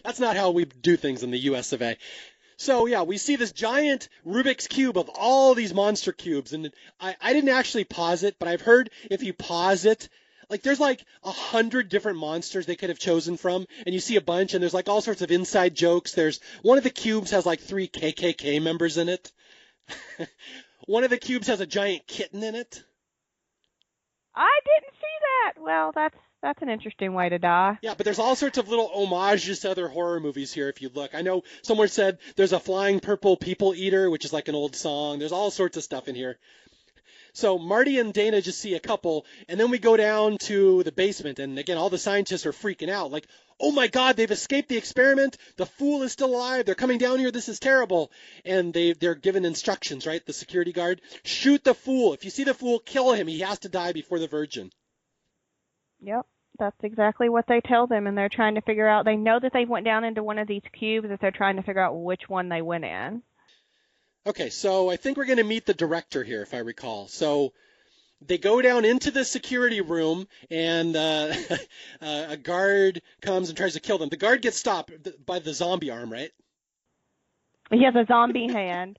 That's not how we do things in the US of A. So yeah, we see this giant Rubik's Cube of all these monster cubes. And I didn't actually pause it, but I've heard if you pause it, like there's like 100 different monsters they could have chosen from. And you see a bunch and there's like all sorts of inside jokes. There's one of the cubes has like 3 KKK members in it. One of the cubes has a giant kitten in it. I didn't see that. Well, that's an interesting way to die. Yeah, but there's all sorts of little homages to other horror movies here if you look. I know someone said there's a flying purple people eater, which is like an old song. There's all sorts of stuff in here. So Marty and Dana just see a couple, and then we go down to the basement, and again, all the scientists are freaking out. Like, oh my God, they've escaped the experiment. The fool is still alive. They're coming down here. This is terrible. And they're given instructions, right? The security guard, shoot the fool. If you see the fool, kill him. He has to die before the virgin. Yep. That's exactly what they tell them, and they're trying to figure out. They know that they went down into one of these cubes, that they're trying to figure out which one they went in. Okay, so I think we're going to meet the director here, if I recall. So they go down into the security room, and a guard comes and tries to kill them. The guard gets stopped by the zombie arm, right? He has a zombie hand.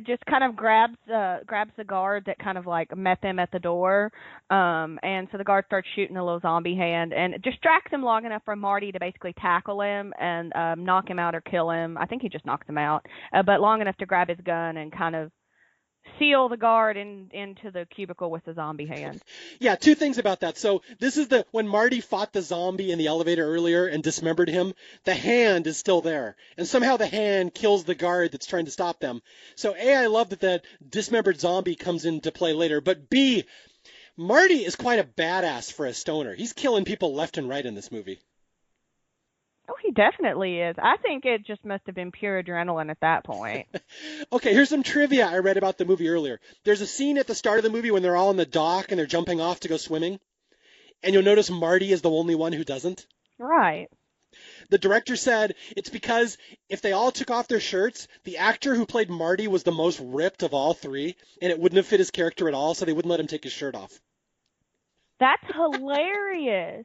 Just kind of grabs the guard that kind of like met them at the door. And so the guard starts shooting the little zombie hand and it distracts him long enough for Marty to basically tackle him and knock him out or kill him. I think he just knocks him out. But long enough to grab his gun and kind of seal the guard into the cubicle with the zombie hand. Yeah, 2 things about that. So this is when Marty fought the zombie in the elevator earlier and dismembered him, the hand is still there. And somehow the hand kills the guard that's trying to stop them. So A, I love that the dismembered zombie comes into play later. But B, Marty is quite a badass for a stoner. He's killing people left and right in this movie. Oh, he definitely is. I think it just must have been pure adrenaline at that point. Okay, here's some trivia I read about the movie earlier. There's a scene at the start of the movie when they're all on the dock and they're jumping off to go swimming. And you'll notice Marty is the only one who doesn't. Right. The director said it's because if they all took off their shirts, the actor who played Marty was the most ripped of all 3, and it wouldn't have fit his character at all, so they wouldn't let him take his shirt off. That's hilarious.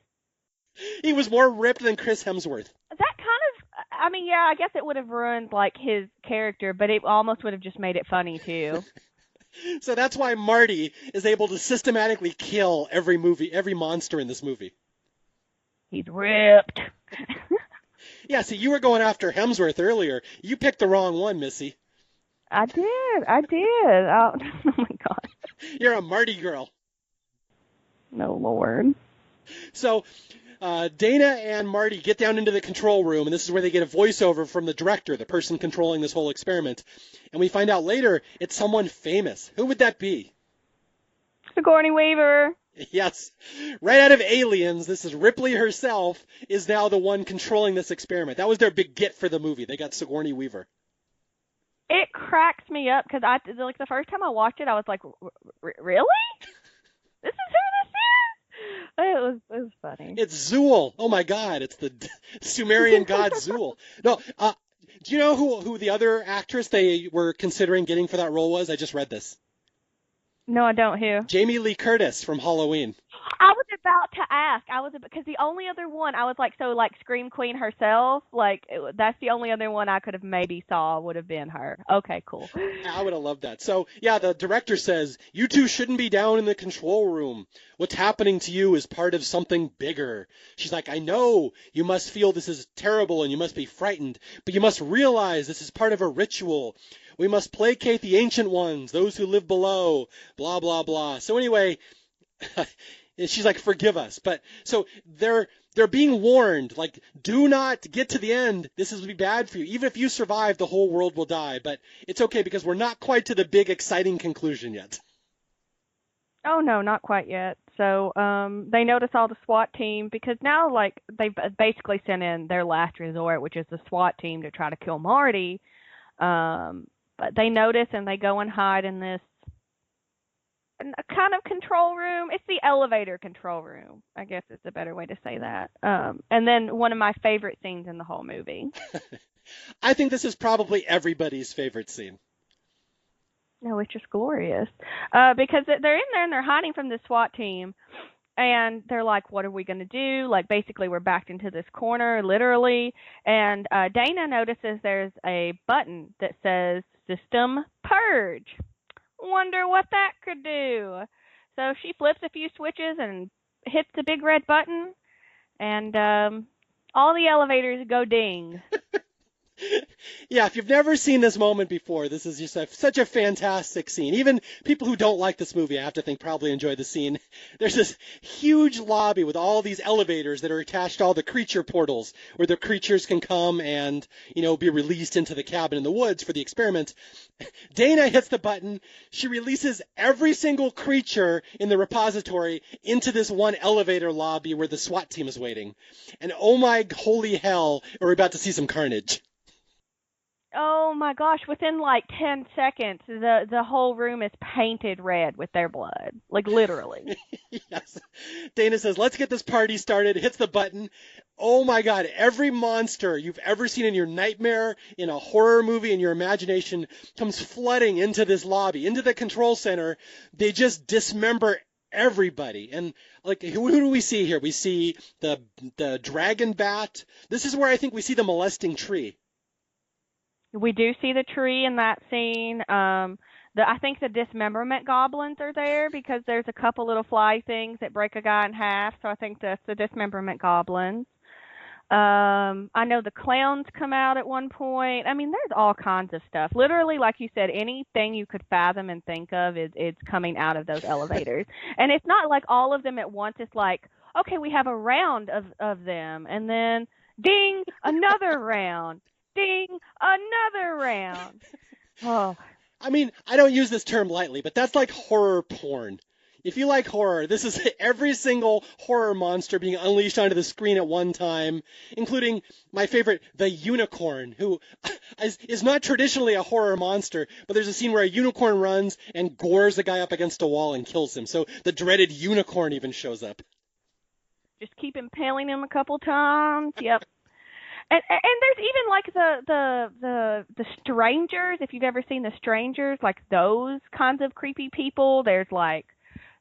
He was more ripped than Chris Hemsworth. That kind of, I mean, yeah, I guess it would have ruined, like, his character, but it almost would have just made it funny, too. So that's why Marty is able to systematically kill every monster in this movie. He's ripped. Yeah, see, you were going after Hemsworth earlier. You picked the wrong one, Missy. I did. Oh, oh my God. You're a Marty girl. No, Lord. So Dana and Marty get down into the control room, and this is where they get a voiceover from the director, the person controlling this whole experiment. And we find out later it's someone famous. Who would that be? Sigourney Weaver. Yes. Right out of Aliens, this is Ripley herself is now the one controlling this experiment. That was their big get for the movie. They got Sigourney Weaver. It cracks me up because the first time I watched it, I was like, really? This is who this is? It was funny. It's Zool. Oh my God! It's the Sumerian god Zool. No, do you know who the other actress they were considering getting for that role was? I just read this. No, I don't. Who? Jamie Lee Curtis from Halloween. I was about to ask. Because the only other one I was like, so like Scream Queen herself, like that's the only other one I could have maybe saw would have been her. Okay, cool. I would have loved that. So yeah, the director says you two shouldn't be down in the control room. What's happening to you is part of something bigger. She's like, I know you must feel this is terrible and you must be frightened, but you must realize this is part of a ritual. We must placate the ancient ones, those who live below, blah, blah, blah. So anyway, she's like, forgive us. But so they're being warned, like, do not get to the end. This will be bad for you. Even if you survive, the whole world will die. But it's okay because we're not quite to the big, exciting conclusion yet. Oh, no, not quite yet. So they notice all the SWAT team because now, like, they've basically sent in their last resort, which is the SWAT team to try to kill Marty. But they notice and they go and hide in this a kind of control room. It's the elevator control room, I guess is a better way to say that. And then one of my favorite scenes in the whole movie. I think this is probably everybody's favorite scene. No, it's just glorious. Because they're in there and they're hiding from the SWAT team. And they're like, what are we going to do? Like, basically, we're backed into this corner, literally. And Dana notices there's a button that says System Purge. Wonder what that could do. So she flips a few switches and hits the big red button. And all the elevators go ding. Yeah, if you've never seen this moment before, this is just such a fantastic scene. Even people who don't like this movie, I have to think, probably enjoy the scene. There's this huge lobby with all these elevators that are attached to all the creature portals where the creatures can come and, be released into the cabin in the woods for the experiment. Dana hits the button. She releases every single creature in the repository into this one elevator lobby where the SWAT team is waiting. And oh my holy hell, are we about to see some carnage. Oh my gosh, within like 10 seconds, the whole room is painted red with their blood. Like, literally. Yes. Dana says, let's get this party started, hits the button. Oh my God, every monster you've ever seen in your nightmare, in a horror movie, in your imagination, comes flooding into this lobby, into the control center. They just dismember everybody. And like, who do we see here? We see the dragon bat. This is where I think we see the molesting tree. We do see the tree in that scene. I think the dismemberment goblins are there because there's a couple little fly things that break a guy in half. So I think that's the dismemberment goblins. I know the clowns come out at one point. I mean, there's all kinds of stuff. Literally, like you said, anything you could fathom and think of it's coming out of those elevators. And it's not like all of them at once. It's like, okay, we have a round of them, and then ding, another round. Ding, another round. Oh. I mean, I don't use this term lightly, but that's like horror porn. If you like horror, this is every single horror monster being unleashed onto the screen at one time, including my favorite, the unicorn, who is not traditionally a horror monster, but there's a scene where a unicorn runs and gores a guy up against a wall and kills him. So the dreaded unicorn even shows up. Just keep impaling him a couple times. Yep. And there's even like the strangers, if you've ever seen the strangers, like those kinds of creepy people. There's like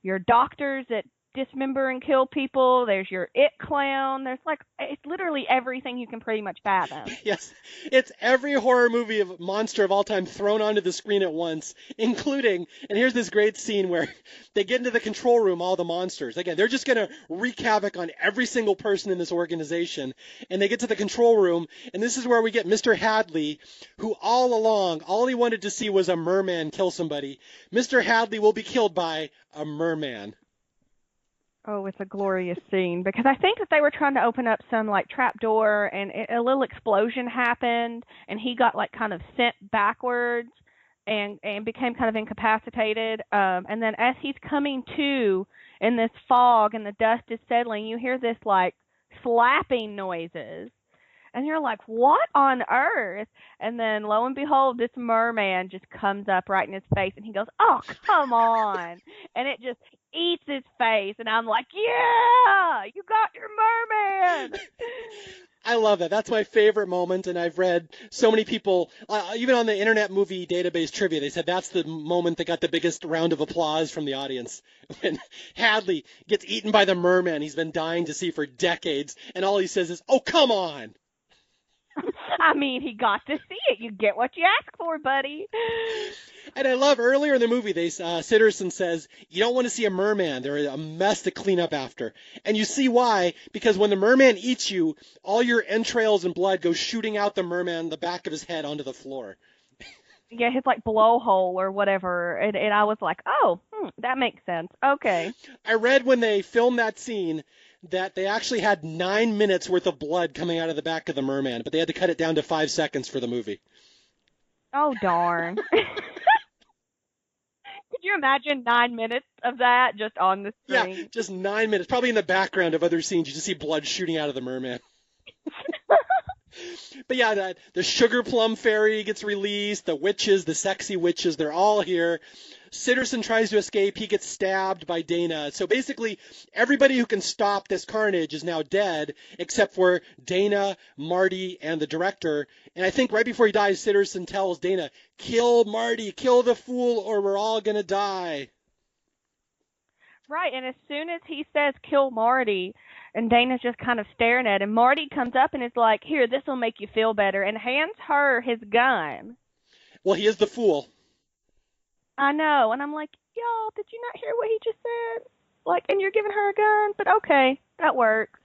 your doctors that dismember and kill people. There's your it clown. There's like, it's literally everything you can pretty much fathom. Yes, it's every horror movie of monster of all time thrown onto the screen at once, including, and here's this great scene where they get into the control room, all the monsters. Again, they're just going to wreak havoc on every single person in this organization. And they get to the control room, and this is where we get Mr. Hadley, who all along, all he wanted to see was a merman kill somebody. Mr. Hadley will be killed by a merman. Oh, it's a glorious scene because I think that they were trying to open up some like trap door and a little explosion happened and he got like kind of sent backwards and became kind of incapacitated. And then as he's coming to in this fog and the dust is settling, you hear this like slapping noises. And you're like, what on earth? And then lo and behold, this merman just comes up right in his face and he goes, oh, come on. And it just eats his face. And I'm like, yeah, you got your merman. I love that. That's my favorite moment. And I've read so many people, even on the Internet Movie Database trivia, they said that's the moment that got the biggest round of applause from the audience. When Hadley gets eaten by the merman he's been dying to see for decades. And all he says is, oh, come on. I mean, he got to see it. You get what you ask for, buddy. And I love earlier in the movie, Sitterson says, you don't want to see a merman. They're a mess to clean up after. And you see why, because when the merman eats you, all your entrails and blood go shooting out the back of his head onto the floor. Yeah, his like blowhole or whatever. And I was like, oh, that makes sense. Okay. I read when they filmed that scene that they actually had 9 minutes worth of blood coming out of the back of the merman, but they had to cut it down to 5 seconds for the movie. Oh, darn. Could you imagine 9 minutes of that just on the screen? Yeah, just 9 minutes. Probably in the background of other scenes, you just see blood shooting out of the merman. But yeah, the sugar plum fairy gets released, the witches, the sexy witches, they're all here. Sitterson tries to escape. He gets stabbed by Dana. So basically, everybody who can stop this carnage is now dead, except for Dana, Marty, and the director. And I think right before he dies, Sitterson tells Dana, "Kill Marty, kill the fool, or we're all gonna die." Right, and as soon as he says kill Marty, and Dana's just kind of staring at him, Marty comes up and is like, "Here, this will make you feel better," and hands her his gun. Well, he is the fool. I know, and I'm like, y'all, did you not hear what he just said? Like, and you're giving her a gun, but okay, that works.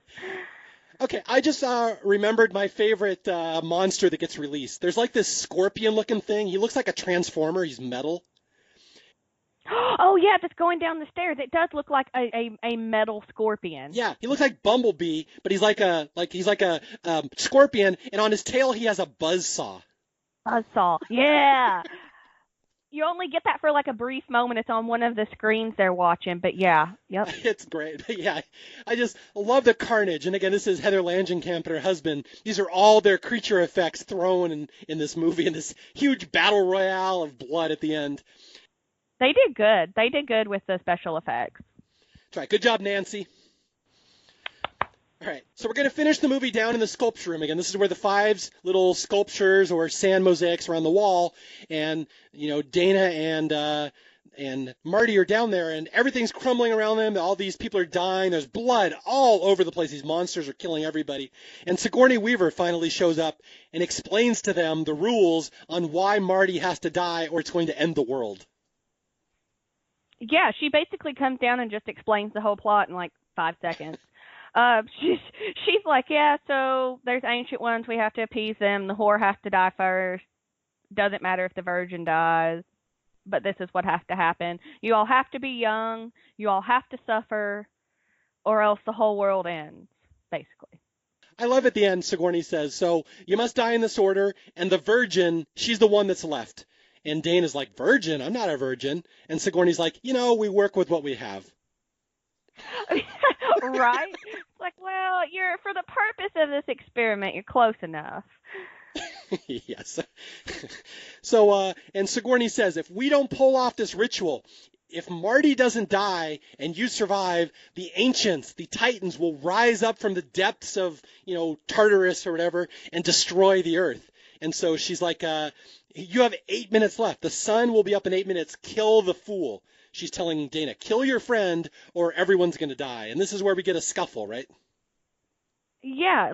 Okay, I just remembered my favorite monster that gets released. There's like this scorpion-looking thing. He looks like a transformer. He's metal. Oh yeah, that's going down the stairs. It does look like a metal scorpion. Yeah, he looks like Bumblebee, but he's like a scorpion, and on his tail he has a buzzsaw. Buzzsaw. Yeah. You only get that for like a brief moment. It's on one of the screens they're watching, but yeah, yep. It's great. But yeah, I just love the carnage. And again, this is Heather Langenkamp and her husband. These are all their creature effects thrown in this movie, in this huge battle royale of blood at the end. They did good. They did good with the special effects. That's right. Good job, Nancy. All right, so we're going to finish the movie down in the sculpture room again. This is where the 5 little sculptures or sand mosaics are on the wall, and Dana and Marty are down there, and everything's crumbling around them. All these people are dying. There's blood all over the place. These monsters are killing everybody. And Sigourney Weaver finally shows up and explains to them the rules on why Marty has to die or it's going to end the world. Yeah, she basically comes down and just explains the whole plot in like 5 seconds. She's like, yeah, so there's ancient ones, we have to appease them, the whore has to die first, doesn't matter if the virgin dies, but this is what has to happen. You all have to be young, you all have to suffer, or else the whole world ends, basically. I love at the end, Sigourney says, so you must die in this order, and the virgin, she's the one that's left. And Dana's like, virgin? I'm not a virgin. And Sigourney's like, we work with what we have. Right? It's like, well, you're for the purpose of this experiment, you're close enough. Yes. So, and Sigourney says, if we don't pull off this ritual, if Marty doesn't die and you survive, the ancients, the Titans, will rise up from the depths of, Tartarus or whatever and destroy the earth. And so she's like, you have 8 minutes left. The sun will be up in 8 minutes. Kill the fool. She's telling Dana, kill your friend or everyone's going to die. And this is where we get a scuffle, right? Yeah,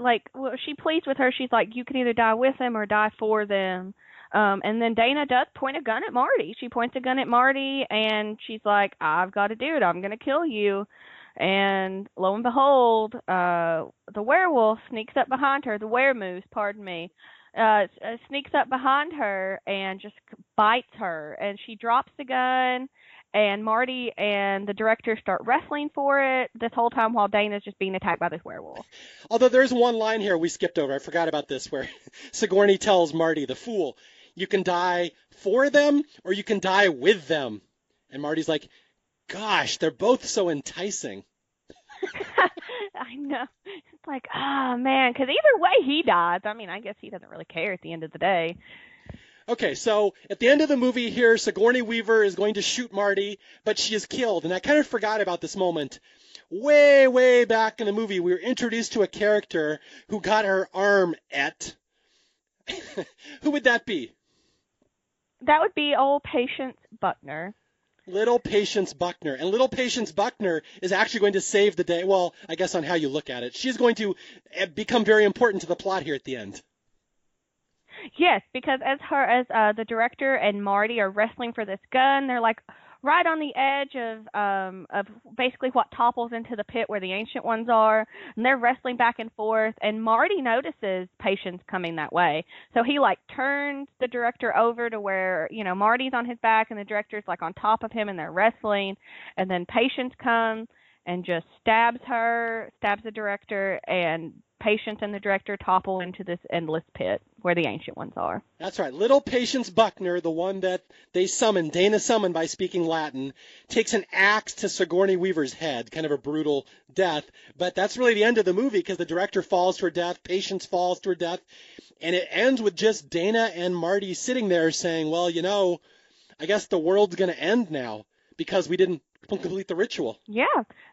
she pleads with her. She's like, you can either die with them or die for them. And then Dana does point a gun at Marty. She points a gun at Marty, and she's like, I've got to do it. I'm going to kill you. And lo and behold, the werewolf sneaks up behind her. The weremoose, pardon me. Sneaks up behind her and just bites her. And she drops the gun. And Marty and the director start wrestling for it this whole time while Dana's just being attacked by this werewolf. Although there's one line here we skipped over. I forgot about this, where Sigourney tells Marty, the fool, you can die for them or you can die with them. And Marty's like, gosh, they're both so enticing. I know. It's like, oh, man, because either way he dies. I mean, I guess he doesn't really care at the end of the day. Okay, so at the end of the movie here, Sigourney Weaver is going to shoot Marty, but she is killed. And I kind of forgot about this moment. Way, way back in the movie, we were introduced to a character who got her arm et. Who would that be? That would be old Patience Buckner. Little Patience Buckner. And Little Patience Buckner is actually going to save the day. Well, I guess on how you look at it. She's going to become very important to the plot here at the end. Yes, because as the director and Marty are wrestling for this gun, they're like right on the edge of basically what topples into the pit where the ancient ones are, and they're wrestling back and forth. And Marty notices Patience coming that way, so he turns the director over to where Marty's on his back and the director's on top of him, and they're wrestling. And then Patience comes and just stabs the director, and Patience and the director topple into this endless pit where the ancient ones are. That's right. Little Patience Buckner, the one that Dana summoned by speaking Latin, takes an axe to Sigourney Weaver's head, kind of a brutal death. But that's really the end of the movie because the director falls to her death, Patience falls to her death, and it ends with just Dana and Marty sitting there saying, well, I guess the world's going to end now because we didn't complete the ritual. Yeah,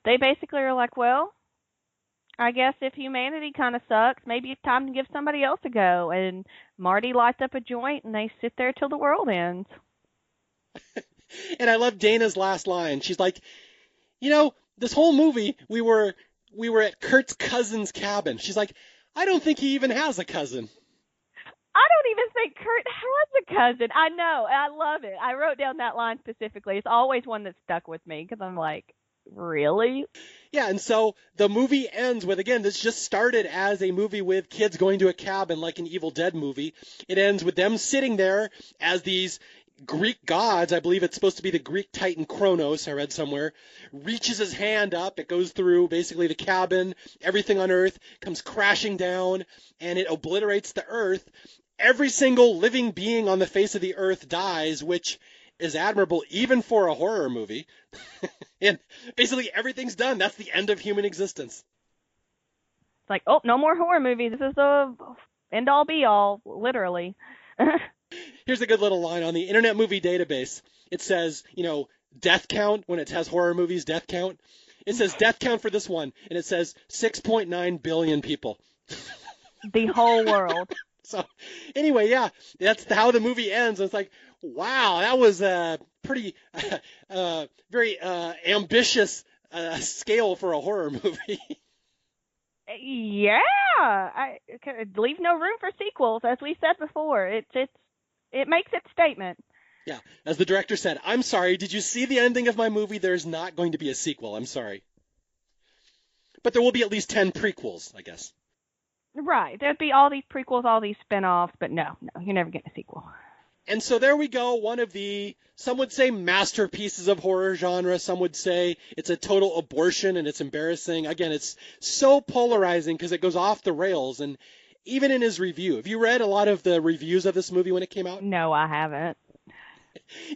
they basically are like, well, I guess if humanity kind of sucks, maybe it's time to give somebody else a go. And Marty lights up a joint and they sit there till the world ends. And I love Dana's last line. She's like, this whole movie we were at Kurt's cousin's cabin. She's like, I don't think he even has a cousin. I don't even think Kurt has a cousin. I know. I love it. I wrote down that line specifically. It's always one that stuck with me because I'm like, really? Yeah, and so the movie ends with, again, this just started as a movie with kids going to a cabin like an Evil Dead movie. It ends with them sitting there as these Greek gods, I believe it's supposed to be the Greek titan Kronos, I read somewhere, reaches his hand up. It goes through basically the cabin. Everything on Earth comes crashing down, and it obliterates the Earth. Every single living being on the face of the Earth dies, which is admirable even for a horror movie. And basically everything's done. That's the end of human existence. It's like, oh, no more horror movies. This is the end all be all, literally. Here's a good little line on the Internet Movie Database. It says, death count when it has horror movies, death count. It says death count for this one, and it says 6.9 billion people. The whole world. So anyway, yeah, that's how the movie ends. It's like, wow, that was a pretty, very ambitious scale for a horror movie. Yeah, I leave no room for sequels, as we said before. It makes its statement. Yeah, as the director said, I'm sorry, did you see the ending of my movie? There's not going to be a sequel. I'm sorry. But there will be at least 10 prequels, I guess. Right. There'd be all these prequels, all these spin-offs, but no, you're never getting a sequel. And so there we go, one of the, some would say masterpieces of horror genre, some would say it's a total abortion and it's embarrassing. Again, it's so polarizing because it goes off the rails. And even in his review, have you read a lot of the reviews of this movie when it came out? No, I haven't.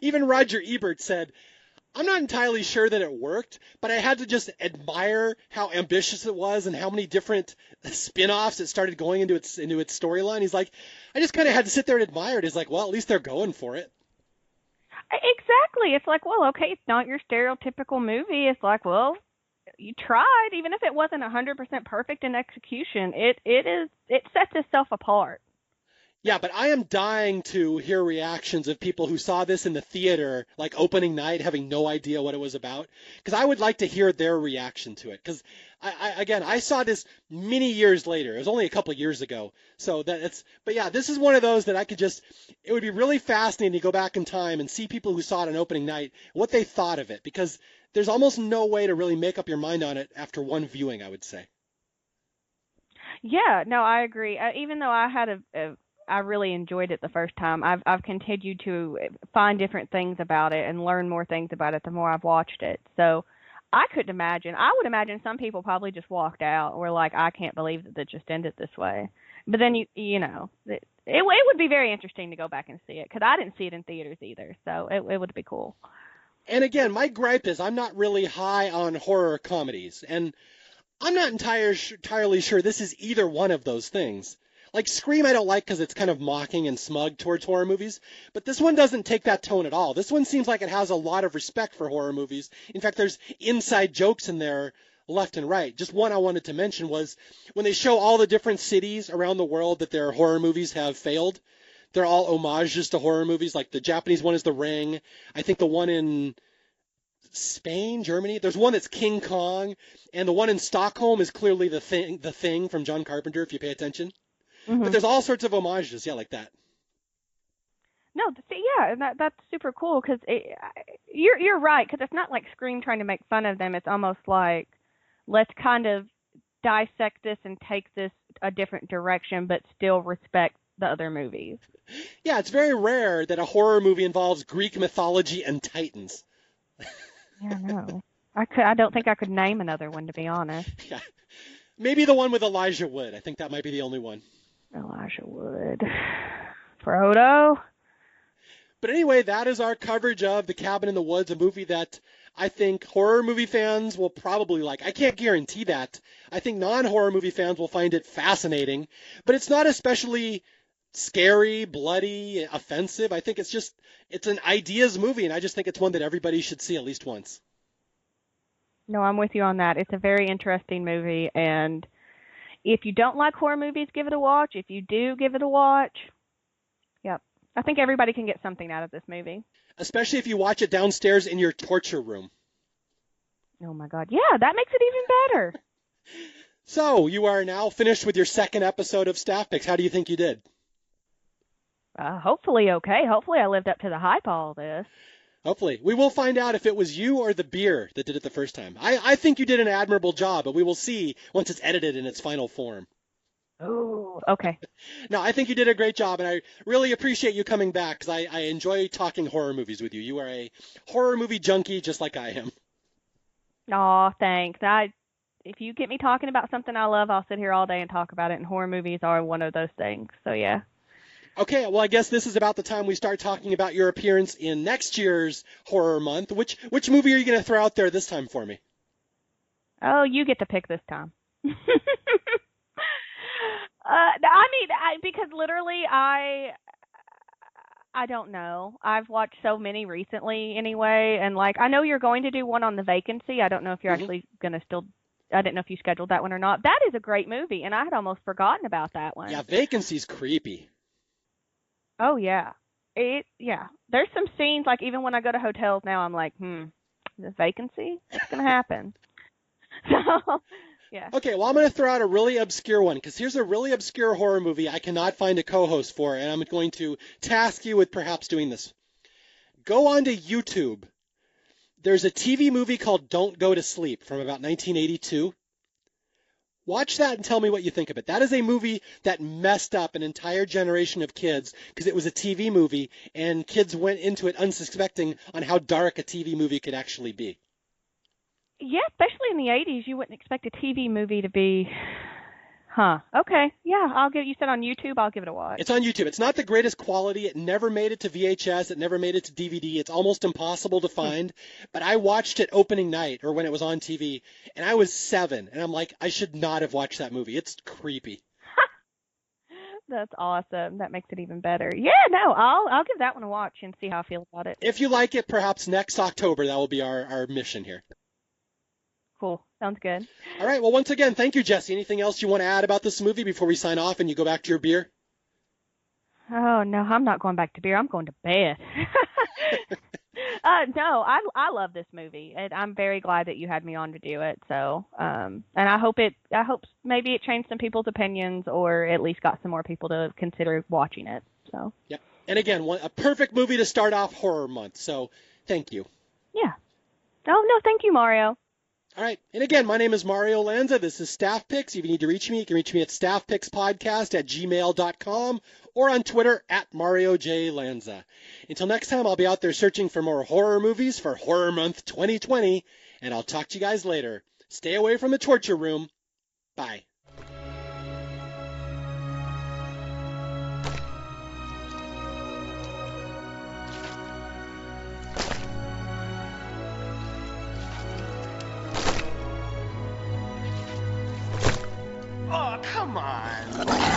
Even Roger Ebert said, I'm not entirely sure that it worked, but I had to just admire how ambitious it was and how many different spin-offs it started going into its storyline. He's like, I just kind of had to sit there and admire it. He's like, well, at least they're going for it. Exactly. It's like, well, okay, it's not your stereotypical movie. It's like, well, you tried, even if it wasn't 100% perfect in execution. It sets itself apart. Yeah, but I am dying to hear reactions of people who saw this in the theater, like opening night, having no idea what it was about. Because I would like to hear their reaction to it. Because, I saw this many years later. It was only a couple of years ago. But yeah, this is one of those that it would be really fascinating to go back in time and see people who saw it on opening night, what they thought of it. Because there's almost no way to really make up your mind on it after one viewing, I would say. Yeah, no, I agree. Even though I really enjoyed it the first time, I've continued to find different things about it and learn more things about it the more I've watched it. So I would imagine some people probably just walked out or like, I can't believe that it just ended this way. But then, it would be very interesting to go back and see it because I didn't see it in theaters either. So it would be cool. And again, my gripe is I'm not really high on horror comedies. And I'm not entirely sure this is either one of those things. Like Scream I don't like because it's kind of mocking and smug towards horror movies, but this one doesn't take that tone at all. This one seems like it has a lot of respect for horror movies. In fact, there's inside jokes in there left and right. Just one I wanted to mention was when they show all the different cities around the world that their horror movies have failed, they're all homages to horror movies. Like the Japanese one is The Ring. I think the one in Spain, Germany, there's one that's King Kong, and the one in Stockholm is clearly The Thing from John Carpenter, if you pay attention. Mm-hmm. But there's all sorts of homages, yeah, like that. No, see, yeah, and that's super cool because you're right because it's not like Scream trying to make fun of them. It's almost like let's kind of dissect this and take this a different direction, but still respect the other movies. Yeah, it's very rare that a horror movie involves Greek mythology and titans. Yeah, no, I don't think I could name another one to be honest. Yeah, maybe the one with Elijah Wood. I think that might be the only one. Elijah Wood. Frodo. But anyway, that is our coverage of The Cabin in the Woods, a movie that I think horror movie fans will probably like. I can't guarantee that. I think non-horror movie fans will find it fascinating, but it's not especially scary, bloody, offensive. I think it's an ideas movie, and I just think it's one that everybody should see at least once. No, I'm with you on that. It's a very interesting movie, and if you don't like horror movies, give it a watch. If you do, give it a watch. Yep. I think everybody can get something out of this movie. Especially if you watch it downstairs in your torture room. Oh my God. Yeah, that makes it even better. So, you are now finished with your second episode of Staff Picks. How do you think you did? Hopefully okay. Hopefully I lived up to the hype of all this. Hopefully. We will find out if it was you or the beer that did it the first time. I think you did an admirable job, but we will see once it's edited in its final form. Oh, okay. No, I think you did a great job, and I really appreciate you coming back because I enjoy talking horror movies with you. You are a horror movie junkie just like I am. Aw, thanks. If you get me talking about something I love, I'll sit here all day and talk about it, and horror movies are one of those things. So yeah. Okay, well, I guess this is about the time we start talking about your appearance in next year's horror month. Which movie are you going to throw out there this time for me? Oh, you get to pick this time. I mean, because literally, I don't know. I've watched so many recently anyway, and like I know you're going to do one on The Vacancy. I don't know if you're actually going to still. I didn't know if you scheduled that one or not. That is a great movie, and I had almost forgotten about that one. Yeah, Vacancy's creepy. Oh yeah, yeah. There's some scenes like even when I go to hotels now, I'm like, the vacancy. What's gonna happen? So yeah. Okay, well, I'm going to throw out a really obscure one because here's a really obscure horror movie I cannot find a co-host for, and I'm going to task you with perhaps doing this. Go onto YouTube. There's a TV movie called Don't Go to Sleep from about 1982. Watch that and tell me what you think of it. That is a movie that messed up an entire generation of kids because it was a TV movie, and kids went into it unsuspecting on how dark a TV movie could actually be. Yeah, especially in the 80s, you wouldn't expect a TV movie to be, okay. Yeah, you said on YouTube, I'll give it a watch. It's on YouTube. It's not the greatest quality. It never made it to VHS. It never made it to DVD. It's almost impossible to find. But I watched it opening night or when it was on TV, and I was 7. And I'm like, I should not have watched that movie. It's creepy. That's awesome. That makes it even better. Yeah, no, I'll give that one a watch and see how I feel about it. If you like it, perhaps next October, that will be our mission here. Cool. Sounds good. All right. Well, once again, thank you, Jessi. Anything else you want to add about this movie before we sign off and you go back to your beer? Oh, no, I'm not going back to beer. I'm going to bed. No, I love this movie, and I'm very glad that you had me on to do it. So, and I hope maybe it changed some people's opinions, or at least got some more people to consider watching it. So. Yeah. And again, a perfect movie to start off horror month. So, thank you. Yeah. Oh no, thank you, Mario. All right. And again, my name is Mario Lanza. This is Staff Picks. If you need to reach me, you can reach me at staffpicspodcast@gmail.com or on Twitter at Mario J. Lanza. Until next time, I'll be out there searching for more horror movies for Horror Month 2020, and I'll talk to you guys later. Stay away from the torture room. Bye. Oh, come on.